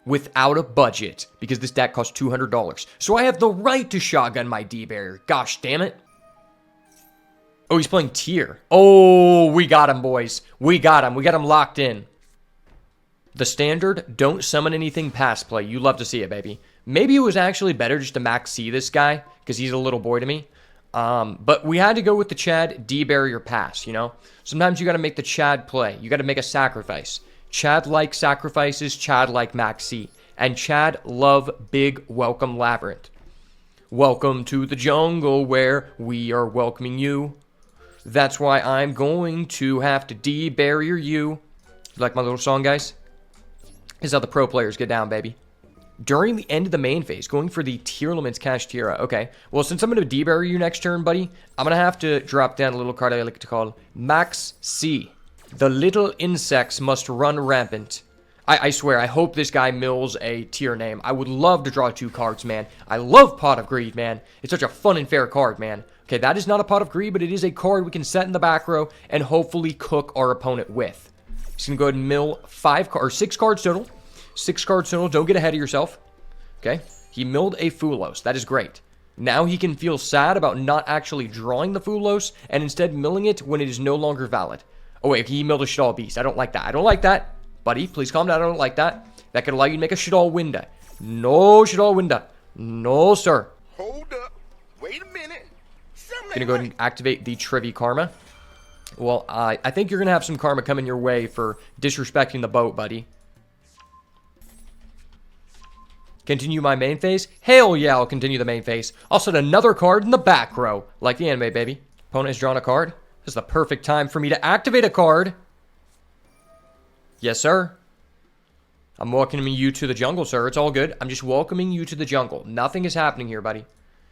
without a budget because this deck costs $200. So I have the right to shotgun my D-barrier. Gosh damn it. Oh, he's playing tier. Oh, we got him, boys. We got him. We got him locked in. The standard, don't summon anything past play. You love to see it, baby. Maybe it was actually better just to max C this guy, because he's a little boy to me. But we had to go with the Chad D-barrier pass, you know? Sometimes you got to make the Chad play. You got to make a sacrifice. Chad like sacrifices, Chad like max C. And Chad love big welcome Labyrinth. Welcome to the jungle where we are welcoming you. That's why I'm going to have to de-barrier you. You like my little song, guys? This is how the pro players get down, baby. During the end of the main phase, going for the Tier Elements Cash Tira. Okay, well, since I'm going to de-barrier you next turn, buddy, I'm going to have to drop down a little card I like to call Max C. The little insects must run rampant. I swear, I hope this guy mills a tier name. I would love to draw 2 cards, man. I love Pot of Greed, man. It's such a fun and fair card, man. Okay, that is not a Pot of Greed, but it is a card we can set in the back row and hopefully cook our opponent with. He's going to go ahead and mill 6 cards total. 6 cards total. Don't get ahead of yourself. Okay, he milled a Fulos. That is great. Now he can feel sad about not actually drawing the Fulos and instead milling it when it is no longer valid. Oh, wait, he milled a Shadal Beast. I don't like that. I don't like that. Buddy, please calm down. I don't like that. That could allow you to make a Shadal Winda. No Shadal Winda. No, sir. Hold up. Wait a minute. Gonna go ahead and activate the Trivi Karma. Well, I think you're gonna have some karma coming your way for disrespecting the boat, buddy. Continue my main phase? Hell yeah, I'll continue the main phase. I'll set another card in the back row. Like the anime, baby. Opponent has drawn a card. This is the perfect time for me to activate a card. Yes, sir. I'm welcoming you to the jungle, sir. It's all good. I'm just welcoming you to the jungle. Nothing is happening here, buddy.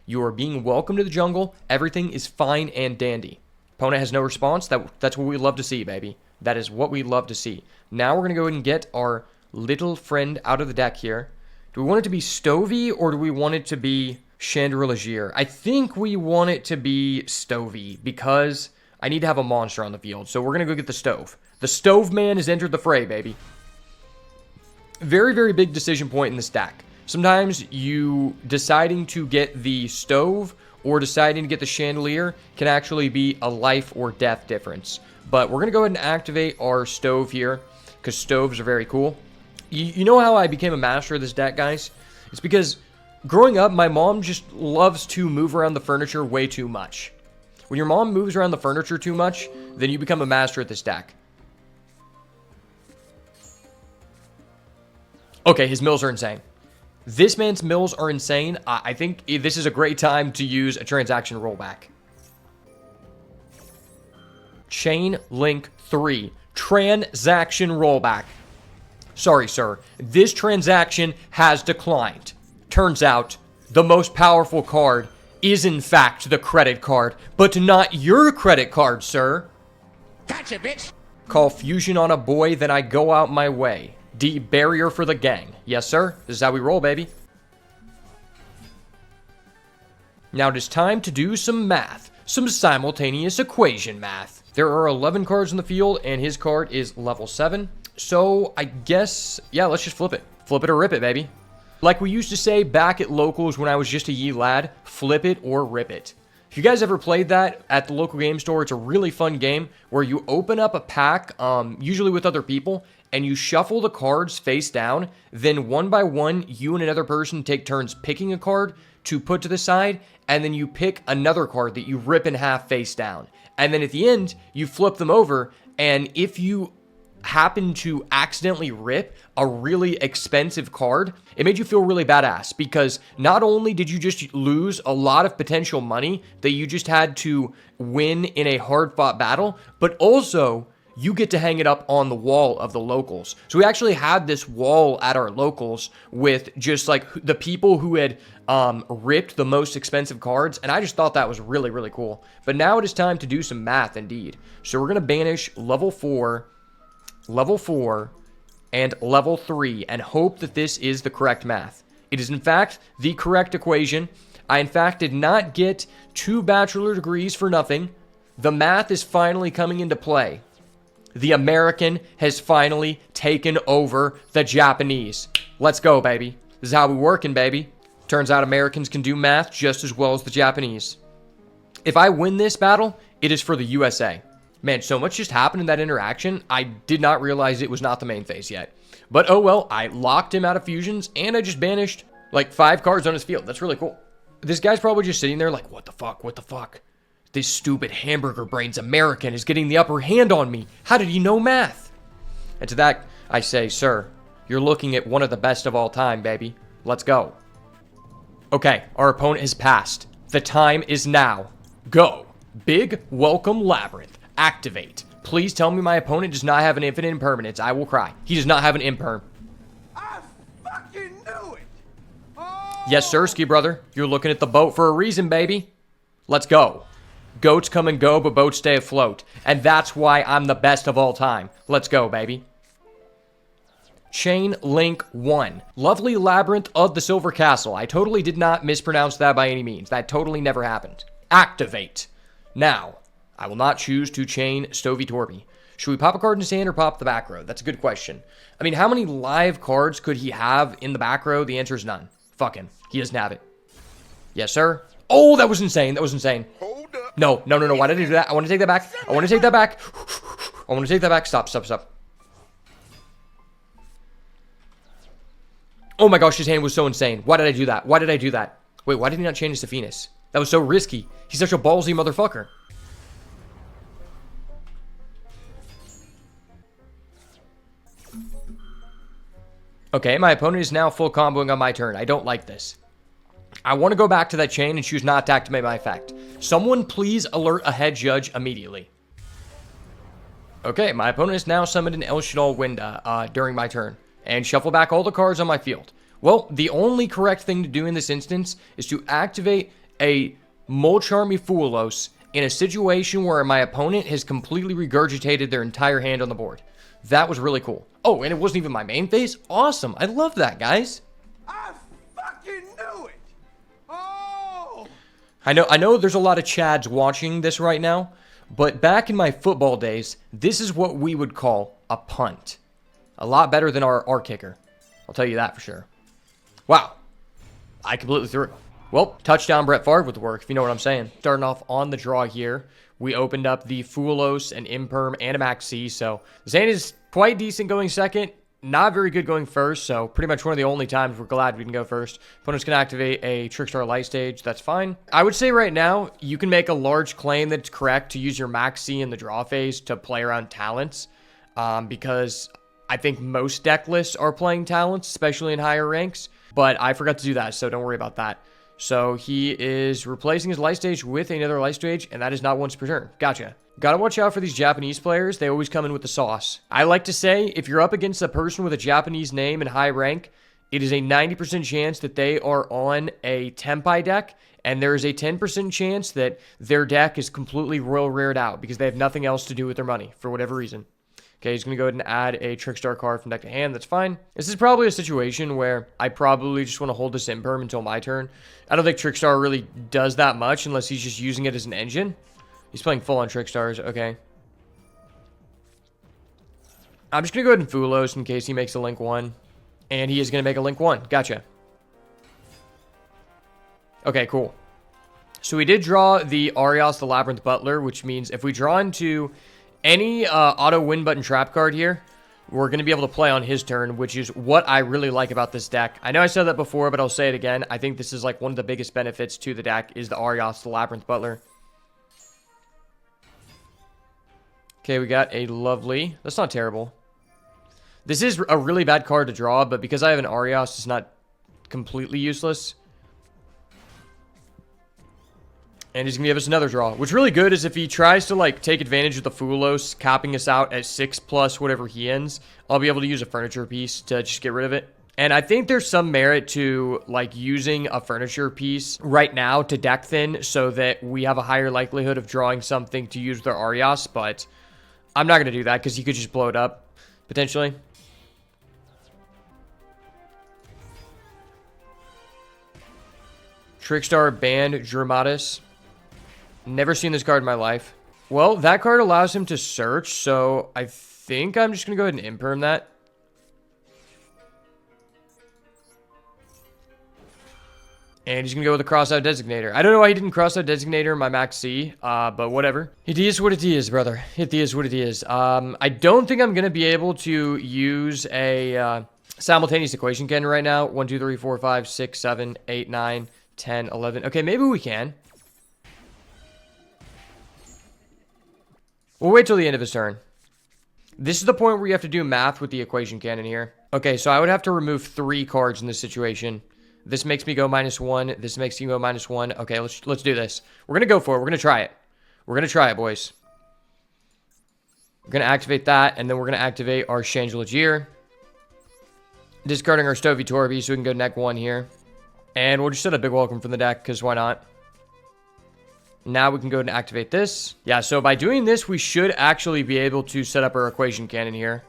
You are being welcome to the jungle. Everything is fine and dandy. Opponent has no response. That's what we love to see, baby. That is what we love to see. Now we're going to go ahead and get our little friend out of the deck here. Do we want it to be Stovey or do we want it to be Chandelier? I think we want it to be Stovey because I need to have a monster on the field. So we're going to go get the Stove. The Stove man has entered the fray, baby. Very, very big decision point in this deck. Sometimes you deciding to get the Stove or deciding to get the Chandelier can actually be a life or death difference. But we're going to go ahead and activate our Stove here because Stoves are very cool. You know how I became a master of this deck, guys? It's because growing up, my mom just loves to move around the furniture way too much. When your mom moves around the furniture too much, then you become a master at this deck. Okay, his mills are insane. This man's mills are insane. I think this is a great time to use a transaction rollback. Chain Link 3. Transaction rollback. Sorry, sir. This transaction has declined. Turns out, the most powerful card is in fact the credit card, but not your credit card, sir. Gotcha, bitch. Call fusion on a boy, then I go out my way. D barrier for the gang. Yes, sir. This is how we roll, baby. Now it is time to do some math. Some simultaneous equation math. There are 11 cards in the field, and his card is level 7. So, I guess, yeah, let's just flip it. Flip it or rip it, baby. Like we used to say back at locals when I was just a yee lad, flip it or rip it. If you guys ever played that at the local game store, it's a really fun game where you open up a pack, usually with other people, and you shuffle the cards face down. Then one by one, you and another person take turns picking a card to put to the side, and then you pick another card that you rip in half face down. And then at the end, you flip them over, and if you happen to accidentally rip a really expensive card, it made you feel really badass because not only did you just lose a lot of potential money that you just had to win in a hard-fought battle, but also you get to hang it up on the wall of the locals. So we actually had this wall at our locals with just like the people who had ripped the most expensive cards, and I just thought that was really, really cool. But now it is time to do some math indeed. So we're going to banish level 4, and level 3, and hope that this is the correct math. It is in fact the correct equation. I in fact did not get 2 bachelor degrees for nothing. The math is finally coming into play. The American has finally taken over the Japanese. Let's go, baby. This is how we working, baby. Turns out Americans can do math just as well as the Japanese. If I win this battle, it is for the USA. Man, so much just happened in that interaction, I did not realize it was not the main phase yet. But oh well, I locked him out of fusions, and I just banished like 5 cards on his field. That's really cool. This guy's probably just sitting there like, what the fuck, what the fuck? This stupid hamburger brains American is getting the upper hand on me. How did he know math? And to that, I say, sir, you're looking at one of the best of all time, baby. Let's go. Okay, our opponent has passed. The time is now. Go. Big welcome labyrinth. Activate. Please tell me my opponent does not have an infinite impermanence. I will cry. He does not have an imperm. I fucking knew it. Oh. Yes, sir, ski brother. You're looking at the boat for a reason, baby. Let's go. Goats come and go, but boats stay afloat. And that's why I'm the best of all time. Let's go, baby. Chain Link 1. Lovely Labyrinth of the Silver Castle. I totally did not mispronounce that by any means. That totally never happened. Activate. Now, I will not choose to chain Stovey Torby. Should we pop a card in his hand or pop the back row? That's a good question. I mean, how many live cards could he have in the back row? The answer is none. Fuck him. He doesn't have it. Yes, sir. Oh, that was insane. That was insane. Hold up. No. Why did I do that? I want to take that back. I want to take that back. I want to take that back. Stop. Oh my gosh, his hand was so insane. Why did I do that? Wait, why did he not change his to Venus? That was so risky. He's such a ballsy motherfucker. Okay, my opponent is now full comboing on my turn. I don't like this. I want to go back to that chain and choose not to activate my effect. Someone please alert a head judge immediately. Okay, my opponent has now summoned an El Shaddai Winda during my turn and shuffle back all the cards on my field. Well, the only correct thing to do in this instance is to activate a Mulch Army Fulos in a situation where my opponent has completely regurgitated their entire hand on the board. That was really cool. Oh, and it wasn't even my main phase? Awesome. I love that, guys. I fucking knew it! Oh! I know there's a lot of Chads watching this right now, but back in my football days, this is what we would call a punt. A lot better than our kicker. I'll tell you that for sure. Wow. I completely threw. Well, touchdown Brett Favre would work, if you know what I'm saying. Starting off on the draw here, we opened up the Fulos, an Imperm, and a Max C, so Zane is quite decent going second. Not very good going first, so pretty much one of the only times we're glad we can go first. Opponent's going to activate a Trickstar Light Stage. That's fine. I would say right now, you can make a large claim that it's correct to use your Max C in the draw phase to play around talents, because I think most deck lists are playing talents, especially in higher ranks, but I forgot to do that, so don't worry about that. So he is replacing his Light Stage with another Light Stage, and that is not once per turn. Gotcha. Gotta watch out for these Japanese players. They always come in with the sauce. I like to say, if you're up against a person with a Japanese name and high rank, it is a 90% chance that they are on a Tenpai deck, and there is a 10% chance that their deck is completely royal rared out because they have nothing else to do with their money for whatever reason. Okay, he's going to go ahead and add a Trickstar card from deck to hand. That's fine. This is probably a situation where I probably just want to hold this Imperm until my turn. I don't think Trickstar really does that much unless he's just using it as an engine. He's playing full on Trickstars. Okay. I'm just going to go ahead and Fulos in case he makes a Link 1. And he is going to make a Link 1. Gotcha. Okay, cool. So we did draw the Arias, the Labyrinth Butler, which means if we draw into any auto win button trap card here, we're going to be able to play on his turn, which is what I really like about this deck. I know I said that before, but I'll say it again. I think this is like one of the biggest benefits to the deck is the Arias, the Labyrinth Butler. Okay, we got a lovely... That's not terrible. This is a really bad card to draw, but because I have an Arias, it's not completely useless. And he's going to give us another draw. What's really good is if he tries to, like, take advantage of the Fulos, capping us out at 6+ whatever he ends, I'll be able to use a furniture piece to just get rid of it. And I think there's some merit to, like, using a furniture piece right now to deck thin so that we have a higher likelihood of drawing something to use with our Arias, but I'm not going to do that because he could just blow it up, potentially. Trickstar banned Dramatis. Never seen this card in my life. Well, that card allows him to search, so I think I'm just going to go ahead and Imperm that. And he's going to go with the Crossout Designator. I don't know why he didn't Crossout Designator in my Max C, but whatever. It is what it is, brother. It is what it is. I don't think I'm going to be able to use a simultaneous equation cannon right now. 1, 2, 3, 4, 5, 6, 7, 8, 9, 10, 11. Okay, maybe we can. We'll wait till the end of his turn. This is the point where you have to do math with the equation cannon here. Okay, so I would have to remove 3 cards in this situation. This makes me go -1. This makes me go -1. Okay, let's do this. We're going to go for it. We're going to try it. We're going to try it, boys. We're going to activate that, and then we're going to activate our Shangela Jeer. Discarding our Stovey Torby so we can go neck 1 here. And we'll just set a big welcome from the deck, because why not? Now we can go ahead and activate this. Yeah, so by doing this, we should actually be able to set up our equation cannon here.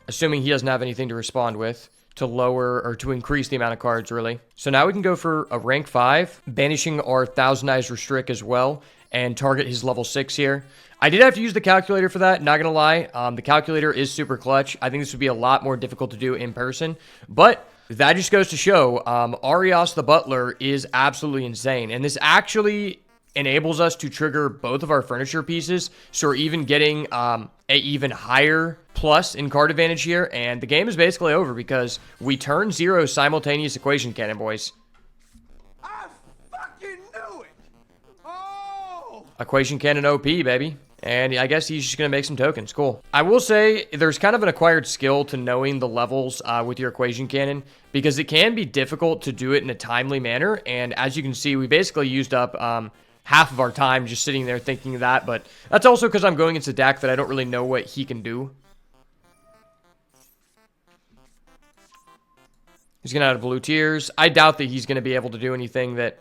Assuming he doesn't have anything to respond with to lower or to increase the amount of cards, really. So now we can go for a rank 5, banishing our Thousand Eyes Restrict as well, and target his level 6 here. I did have to use the calculator for that, not gonna lie. The calculator is super clutch. I think this would be a lot more difficult to do in person, but that just goes to show Arias the Butler is absolutely insane. And this actually enables us to trigger both of our furniture pieces. So we're even getting a even higher plus in card advantage here. And the game is basically over because we turn 0 simultaneous equation cannon, boys. I fucking knew it! Oh! Equation cannon OP, baby. And I guess he's just going to make some tokens. Cool. I will say there's kind of an acquired skill to knowing the levels with your equation cannon because it can be difficult to do it in a timely manner. And as you can see, we basically used up half of our time just sitting there thinking of that. But that's also because I'm going into a deck that I don't really know what he can do. He's going to add blue tiers. I doubt that he's going to be able to do anything that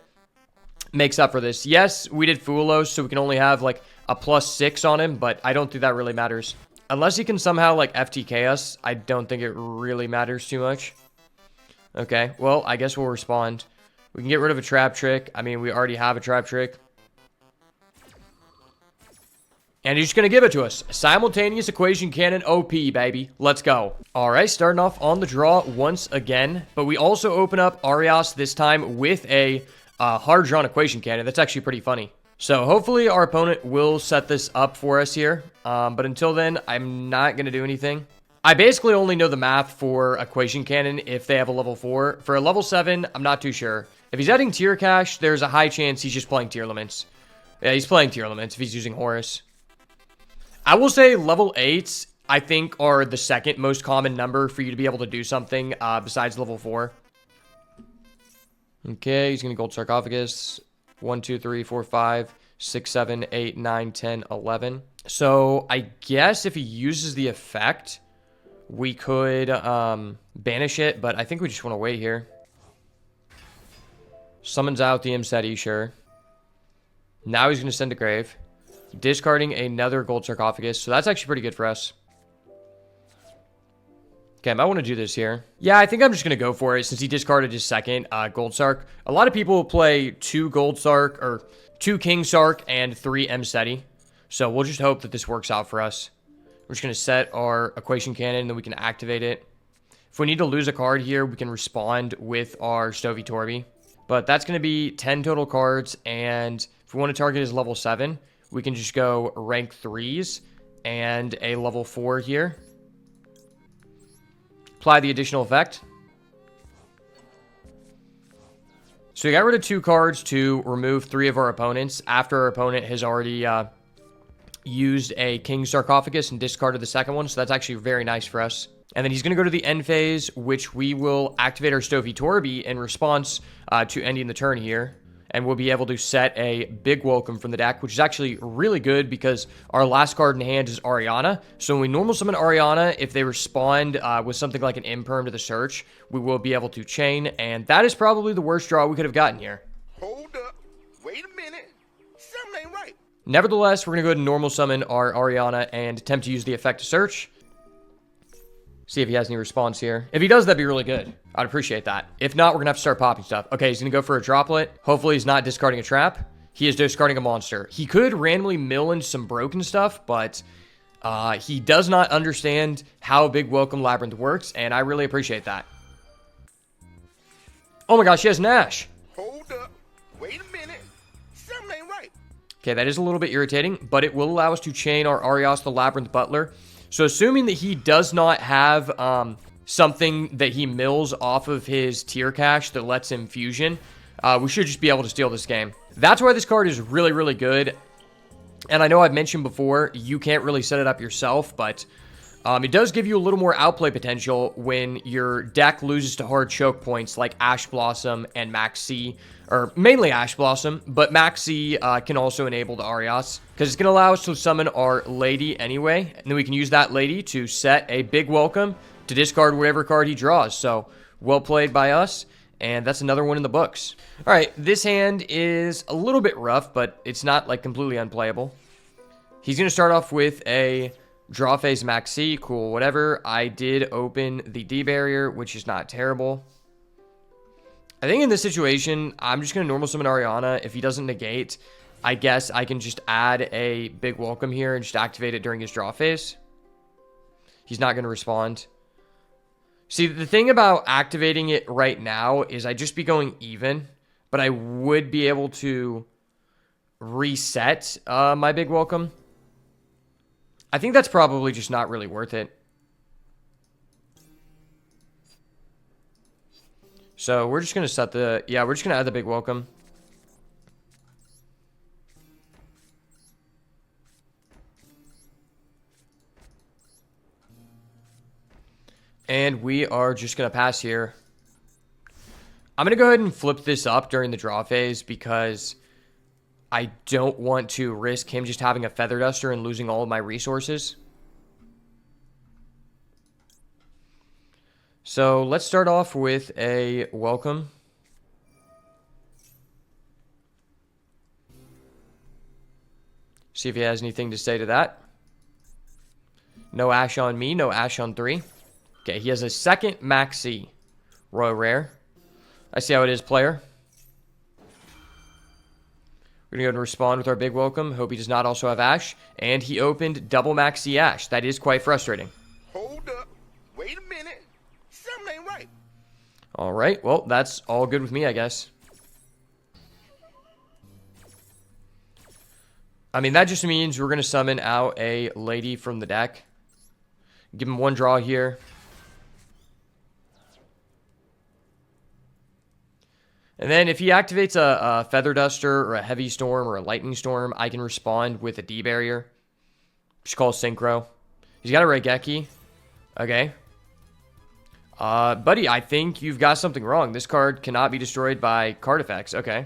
makes up for this. Yes, we did Fulos, so we can only have like a +6 on him, but I don't think that really matters. Unless he can somehow like FTK us, I don't think it really matters too much. Okay, well, I guess we'll respond. We can get rid of a trap trick. I mean, we already have a trap trick. And he's just going to give it to us. Simultaneous equation cannon OP, baby. Let's go. All right, starting off on the draw once again. But we also open up Arias this time with a hard-drawn equation cannon. That's actually pretty funny. So hopefully our opponent will set this up for us here. But until then, I'm not going to do anything. I basically only know the math for equation cannon if they have a level 4. For a level 7, I'm not too sure. If he's adding tier cache, there's a high chance he's just playing tier limits. Yeah, he's playing tier limits if he's using Horus. I will say level 8s, I think, are the second most common number for you to be able to do something besides level 4. Okay, he's going to gold sarcophagus. 1, 2, 3, 4, 5, 6, 7, 8, 9, 10, 11. So I guess if he uses the effect, we could banish it, but I think we just want to wait here. Summons out the Imseti, sure. Now he's going to send to grave. Discarding another gold sarcophagus. So that's actually pretty good for us. Okay, I might want to do this here. Yeah, I think I'm just going to go for it since he discarded his second gold sarc. A lot of people play 2 gold sarc or 2 king sarc and 3 Imseti. So we'll just hope that this works out for us. We're just going to set our equation cannon and then we can activate it. If we need to lose a card here, we can respond with our Stovey Torby. But that's going to be 10 total cards. And if we want to target his level 7, we can just go rank 3s and a level 4 here. Apply the additional effect. So we got rid of 2 cards to remove 3 of our opponents after our opponent has already used a King Sarcophagus and discarded the second one. So that's actually very nice for us. And then he's going to go to the end phase, which we will activate our Stovey Torby in response to ending the turn here. And we'll be able to set a big welcome from the deck, which is actually really good because our last card in hand is Ariana. So when we normal summon Ariana, if they respond with something like an imperm to the search, we will be able to chain. And that is probably the worst draw we could have gotten here. Hold up. Wait a minute. Something ain't right. Nevertheless, we're going to go ahead and normal summon our Ariana and attempt to use the effect to search. See if he has any response here. If he does, that'd be really good. I'd appreciate that. If not, we're going to have to start popping stuff. Okay, he's going to go for a droplet. Hopefully he's not discarding a trap. He is discarding a monster. He could randomly mill in some broken stuff, but he does not understand how Big Welcome Labyrinth works, and I really appreciate that. Oh my gosh, he has Nash. Hold up. Wait a minute. Something ain't right. Okay, that is a little bit irritating, but it will allow us to chain our Arias the Labyrinth Butler. So assuming that he does not have something that he mills off of his tier cache that lets him fusion, we should just be able to steal this game. That's why this card is really, really good. And I know I've mentioned before, you can't really set it up yourself, but it does give you a little more outplay potential when your deck loses to hard choke points like Ash Blossom and Max C, or mainly Ash Blossom, but Max C can also enable the Arias, because it's going to allow us to summon our Lady anyway, and then we can use that Lady to set a big welcome to discard whatever card he draws. So, well played by us, and that's another one in the books. All right, this hand is a little bit rough, but it's not like completely unplayable. He's going to start off with a draw phase Max C, cool, whatever. I did open the D barrier, which is not terrible. I think in this situation, I'm just going to normal summon Ariana. If he doesn't negate, I guess I can just add a big welcome here and just activate it during his draw phase. He's not going to respond. See, the thing about activating it right now is I'd just be going even, but I would be able to reset my big welcome. I think that's probably just not really worth it. So we're just going to set the, yeah, we're just going to add the big welcome. And we are just going to pass here. I'm going to go ahead and flip this up during the draw phase because I don't want to risk him just having a Feather Duster and losing all of my resources. So let's start off with a welcome. See if he has anything to say to that. No Ash on me, no Ash on 3. Okay, he has a second Maxi Royal Rare. I see how it is, player. We're going to go and respond with our big welcome. Hope he does not also have Ash. And he opened double Maxi Ash. That is quite frustrating. Hold up. Wait a minute. Something ain't right. All right, well, that's all good with me, I guess. I mean, that just means we're going to summon out a lady from the deck. Give him one draw here. And then if he activates a Feather Duster or a Heavy Storm or a Lightning Storm, I can respond with a D-Barrier. Just call Synchro. He's got a Raigeki. Okay. Buddy, I think you've got something wrong. This card cannot be destroyed by card effects. Okay.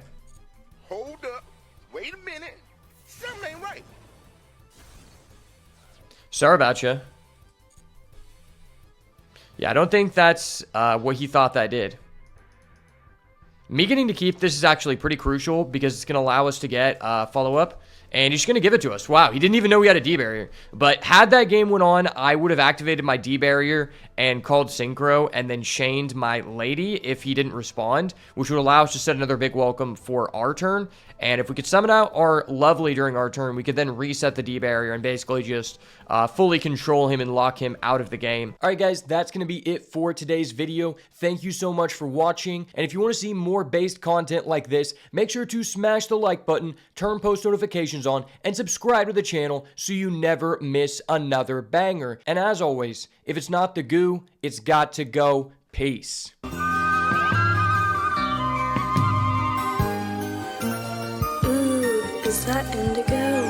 Hold up. Wait a minute. Something ain't right. Sorry about you. Yeah, I don't think that's what he thought that did. Me getting to keep this is actually pretty crucial because it's going to allow us to get follow-up. And he's going to give it to us. Wow, he didn't even know we had a D-Barrier. But had that game went on, I would have activated my D-Barrier and called Synchro and then chained my lady if he didn't respond, which would allow us to set another big welcome for our turn. And if we could summon out our lovely during our turn, we could then reset the D-Barrier and basically just fully control him and lock him out of the game. All right, guys, that's going to be it for today's video. Thank you so much for watching. And if you want to see more based content like this, make sure to smash the like button, turn post notifications on, and subscribe to the channel so you never miss another banger. And as always, if it's not the goo, it's got to go. Peace. Ooh, is that indigo?